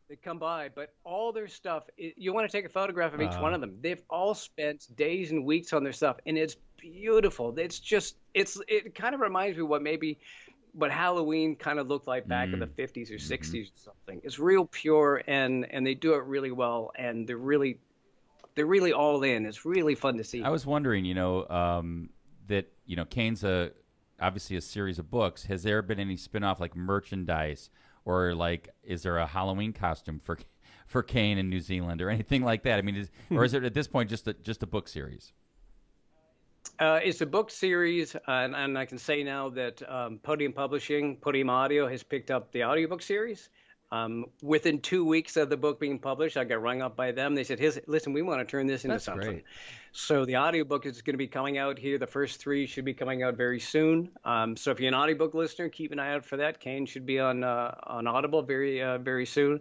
they come by, but all their stuff, you want to take a photograph of each one of them. They've all spent days and weeks on their stuff, and it's beautiful. It kind of reminds me what Halloween kind of looked like back in the 50s or 60s or something. It's real pure, and they do it really well, and they're really all in. It's really fun to see. I was wondering, that Kane's obviously a series of books. Has there been any spin-off, like merchandise, or like is there a Halloween costume for Kane in New Zealand or anything like that? I mean, is it at this point just a book series? It's a book series, and I can say now that Podium Publishing, Podium Audio, has picked up the audiobook series. Within 2 weeks of the book being published, I got rung up by them. They said, listen, we want to turn this into something. Great. So the audiobook is going to be coming out here. The first 3 should be coming out very soon. So if you're an audiobook listener, keep an eye out for that. Kane should be on Audible very soon.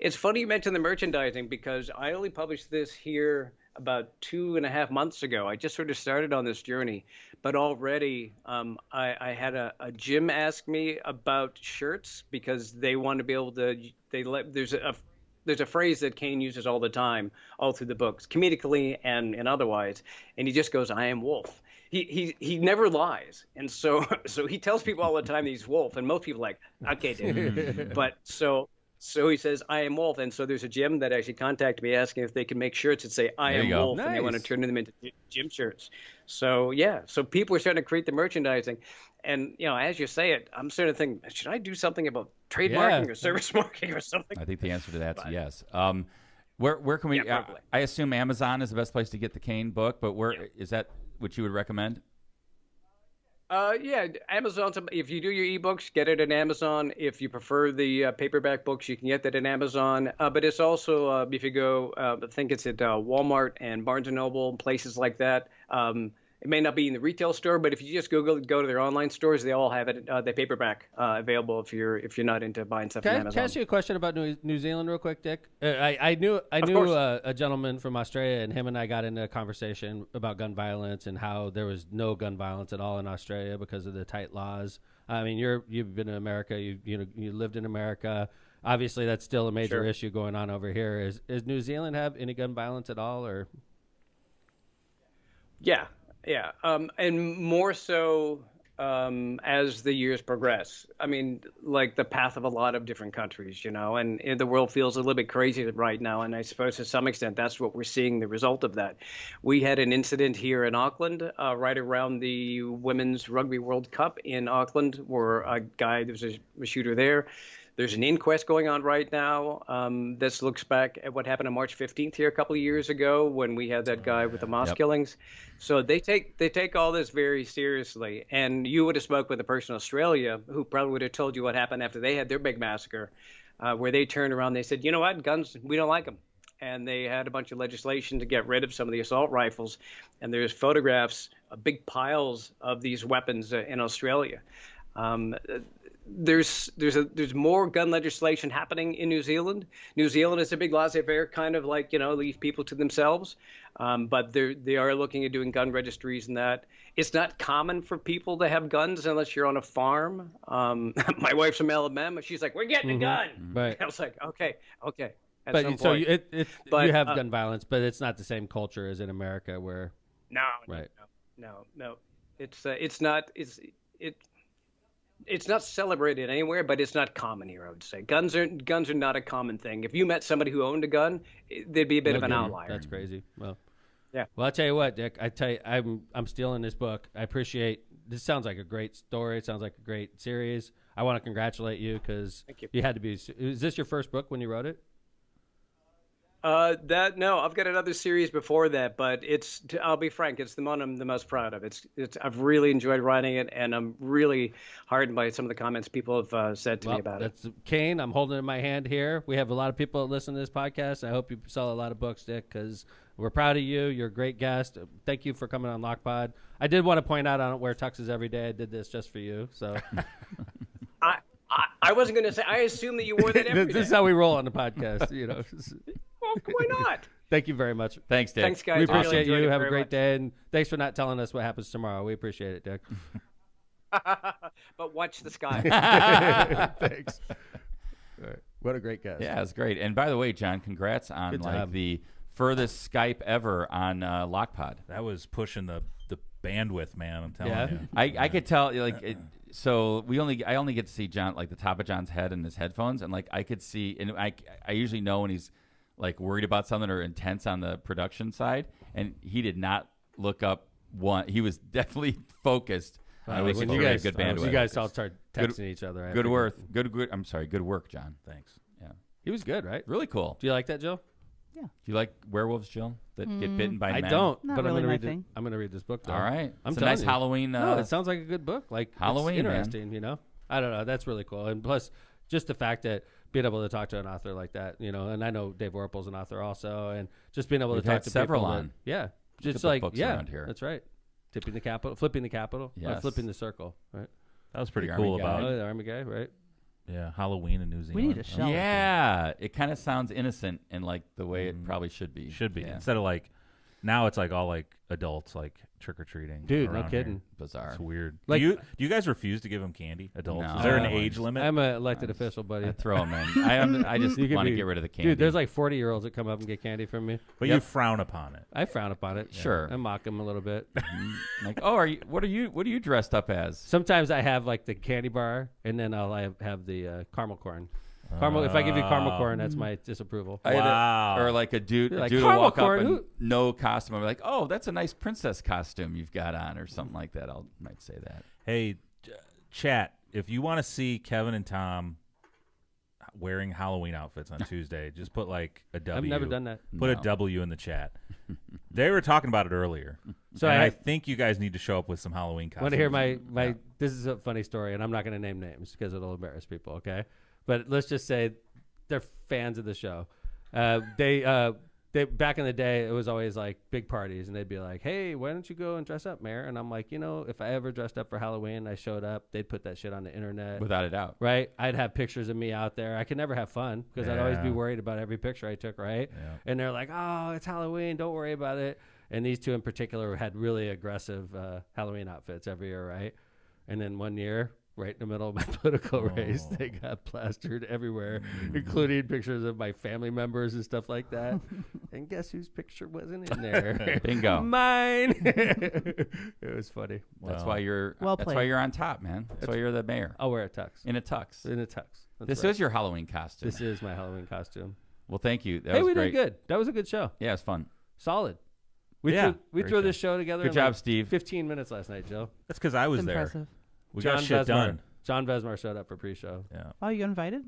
It's funny you mentioned the merchandising, because I only published this here about 2.5 months ago. I just sort of started on this journey, but already I had a gym ask me about shirts, because they want to be able to. There's a phrase that Kane uses all the time, all through the books, comedically and otherwise, and he just goes, "I am Wolf." he never lies, and so he tells people all the time that he's Wolf, and most people are like, okay, dude. But so he says, I am Wolf, and so there's a gym that actually contacted me asking if they can make shirts that say I There am you go. Wolf, and they want to Nice. turn them into gym shirts. So yeah, so people are starting to create the merchandising, and as you say it, I'm starting to think, should I do something about trademarking or service marketing or something? I think the answer to that's yes. Where can we? Yeah, probably. I assume Amazon is the best place to get the Kane book, but where is that? What you would recommend? Yeah, Amazon. If you do your ebooks, get it at Amazon. If you prefer the paperback books, you can get that at Amazon. But it's also if you go, I think it's at Walmart and Barnes and Noble, places like that. It may not be in the retail store, but if you just go to their online stores, they all have it. The paperback available if you're not into buying stuff on Amazon. Can I ask you a question about New Zealand real quick, Dick? I knew a gentleman from Australia, and him and I got into a conversation about gun violence and how there was no gun violence at all in Australia because of the tight laws. I mean, you've been in America, you lived in America. Obviously, that's still a major issue going on over here. Is New Zealand have any gun violence at all, or? Yeah, and more so as the years progress. I mean, like the path of a lot of different countries, and the world feels a little bit crazy right now. And I suppose to some extent that's what we're seeing the result of that. We had an incident here in Auckland right around the Women's Rugby World Cup in Auckland where there was a shooter there. There's an inquest going on right now. This looks back at what happened on March 15th here a couple of years ago when we had that guy with the mosque killings. So they take all this very seriously. And you would have spoke with a person in Australia who probably would have told you what happened after they had their big massacre, where they turned around and they said, you know what, guns, we don't like them. And they had a bunch of legislation to get rid of some of the assault rifles. And there's photographs of big piles of these weapons in Australia. There's more gun legislation happening in New Zealand. New Zealand is a big laissez-faire, kind of like, leave people to themselves. But they are looking at doing gun registries and that. It's not common for people to have guns unless you're on a farm. My wife's from Alabama. She's like, we're getting a gun. Right. I was like, okay. At But some so point. you have gun violence, but it's not the same culture as in America where. No. It's not celebrated anywhere, but it's not common here, I would say. Guns are not a common thing. If you met somebody who owned a gun, there'd be a bit of an outlier. That's crazy. Well, yeah. Well, I'll tell you what, Dick. I'm stealing this book. I appreciate. This sounds like a great story. It sounds like a great series. I want to congratulate you because you had to be. Is this your first book when you wrote it? No, I've got another series before that, but I'll be frank, it's the one I'm the most proud of. I've really enjoyed writing it, and I'm really heartened by some of the comments people have said to me about it. That's Kane. I'm holding it in my hand here. We have a lot of people that listen to this podcast. I hope you sell a lot of books, Dick, because we're proud of you. You're a great guest. Thank you for coming on Lockpod. I did want to point out I don't wear tuxes every day. I did this just for you. So I wasn't going to say, I assume that you wore that every day. This is how we roll on the podcast, Well, why not? Thank you very much. Thanks, Dick. Thanks, guys. We appreciate really you. Have a very great much. day, and thanks for not telling us what happens tomorrow. We appreciate it, Dick. But watch the sky. Thanks. All right. What a great guest. Yeah, it's great. And by the way, John, congrats on the furthest Skype ever on Lockpod. That was pushing the bandwidth, man. I'm telling you. I could tell so I only get to see John, like the top of John's head and his headphones, and like I could see, and I usually know when he's like worried about something or intense on the production side, and he did not look up one. He was definitely focused. When you guys good bandwidth. You guys all start texting each other. Good work. I'm sorry. Good work, John. Thanks. Yeah, he was good, right? Really cool. Do you like that, Jill? Yeah. Do you like werewolves, Jill, that get bitten by men? I don't, Not but really I'm my going to read. thing. I'm going to read this book. Though. All right. I'm it's a telling nice you. Halloween. No, it sounds like a good book. Like Halloween, it's interesting. I don't know. That's really cool. And plus, just the fact that being able to talk to an author like that, and I know Dave Warple's an author also, and just being able We've to talk had to several people. on. Just Good like books around here. That's right. Flipping the capital, Yes. flipping the circle, right? That was pretty The cool Army guy. about The Army guy, right? Yeah, Halloween in New Zealand. We need a shelf. Yeah, it kind of sounds innocent and like the way it probably should be. Should be. Yeah. Instead of like Now it's like all like adults like trick or treating. Dude, no kidding. Here. Bizarre. It's weird. Like- do you guys refuse to give them candy? Adults? No. Is there an No. age limit? I'm an elected official, buddy. I throw them in. I just You could want to be- get rid of the candy. Dude, there's like 40-year-olds that come up and get candy from me. But you frown upon it. I frown upon it. Sure. I mock them a little bit. like, oh, what are you dressed up as? Sometimes I have like the candy bar, and then I'll have the caramel corn. Caramel. If I give you caramel corn, that's my disapproval. Wow. Or like a dude, Like, will caramel walk corn, up and who- no costume. I'm like, oh, that's a nice princess costume you've got on, or something like that. Might say that. Hey, chat, if you want to see Kevin and Tom wearing Halloween outfits on Tuesday, just put like a W. I've never done that. Put a W in the chat. They were talking about it earlier. So and I I think you guys need to show up with some Halloween costumes. Want to hear my This is a funny story, and I'm not going to name names because it'll embarrass people, okay? But let's just say they're fans of the show. They back in the day, it was always like big parties, and they'd be like, hey, why don't you go and dress up, Mayor? And I'm like, if I ever dressed up for Halloween, I showed up, they'd put that shit on the internet. Without a doubt. Right? I'd have pictures of me out there. I could never have fun because I'd always be Yeah. worried about every picture I took, right? Yeah. And they're like, oh, it's Halloween, don't worry about it. And these two in particular had really aggressive Halloween outfits every year, right? And then one year, right in the middle of my political race, they got plastered everywhere, including pictures of my family members and stuff like that. And guess whose picture wasn't in there? Bingo. Mine. It was funny. That's why you're. Well that's why played. you're on top, man. That's why you're the mayor. I'll wear a tux. In a tux. In a tux. That's This right. is your Halloween costume. This is my Halloween costume. Well, thank you. That Hey, was we great. did good. That was a good show. Yeah, it's fun. Solid. We Yeah, threw very this show together. Good in job, like Steve. 15 minutes last night, Joe. That's because I was It's there. impressive. We got shit done. John Vesmar showed up for pre-show. Yeah. Oh, you invited?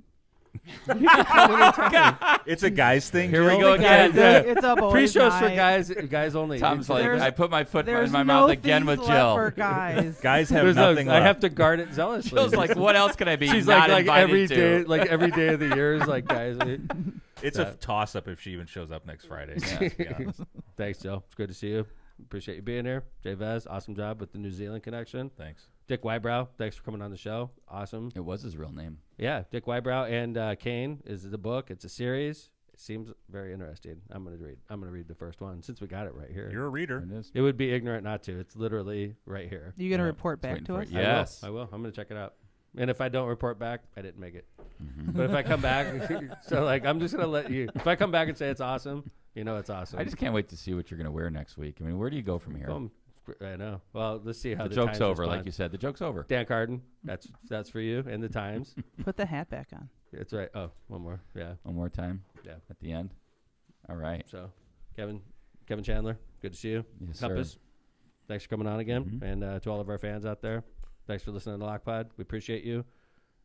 It's a guy's thing. Here we Jill? go again. It's a boys' Pre-shows for night. guys only. Tom's like, There's- I put my foot in There's my no mouth again with things left Jill. for guys. Guys have There's nothing I left. have to guard it zealously. Jill's like, what else can I be She's not like invited every to? day, like every day of the year is like, guys. It's a toss-up if she even shows up next Friday. Yeah, to be honest. Thanks, Joe. It's good to see you. Appreciate you being here. Jay Vez, awesome job with the New Zealand connection. Thanks. Dick Wybrow, thanks for coming on the show. Awesome. It was his real name. Yeah, Dick Wybrow and Kane is the book. It's a series. It seems very interesting. I'm gonna read the first one since we got it right here. You're a reader. There it is. It would be ignorant not to. It's literally right here. You gonna Yeah, report just back waiting to for us? it. Yes. I will. I'm gonna check it out. And if I don't report back, I didn't make it. But if I come back, so like I'm just gonna let you. If I come back and say it's awesome, it's awesome. I just can't wait to see what you're going to wear next week. I mean, where do you go from here? I know. Well, let's see how The the joke's Times over, respond. like you said. The joke's over. Dan Carden, that's for you and the Times. Put the hat back on. That's right. Oh, one more. Yeah. One more time. Yeah. At the end. All right. So, Kevin Chandler, good to see you. Yes, sir. Compass, thanks for coming on again, and to all of our fans out there, thanks for listening to Lockpod. We appreciate you.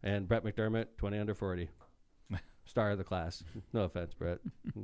And Brett McDermott, 20 under 40, star of the class. No offense, Brett.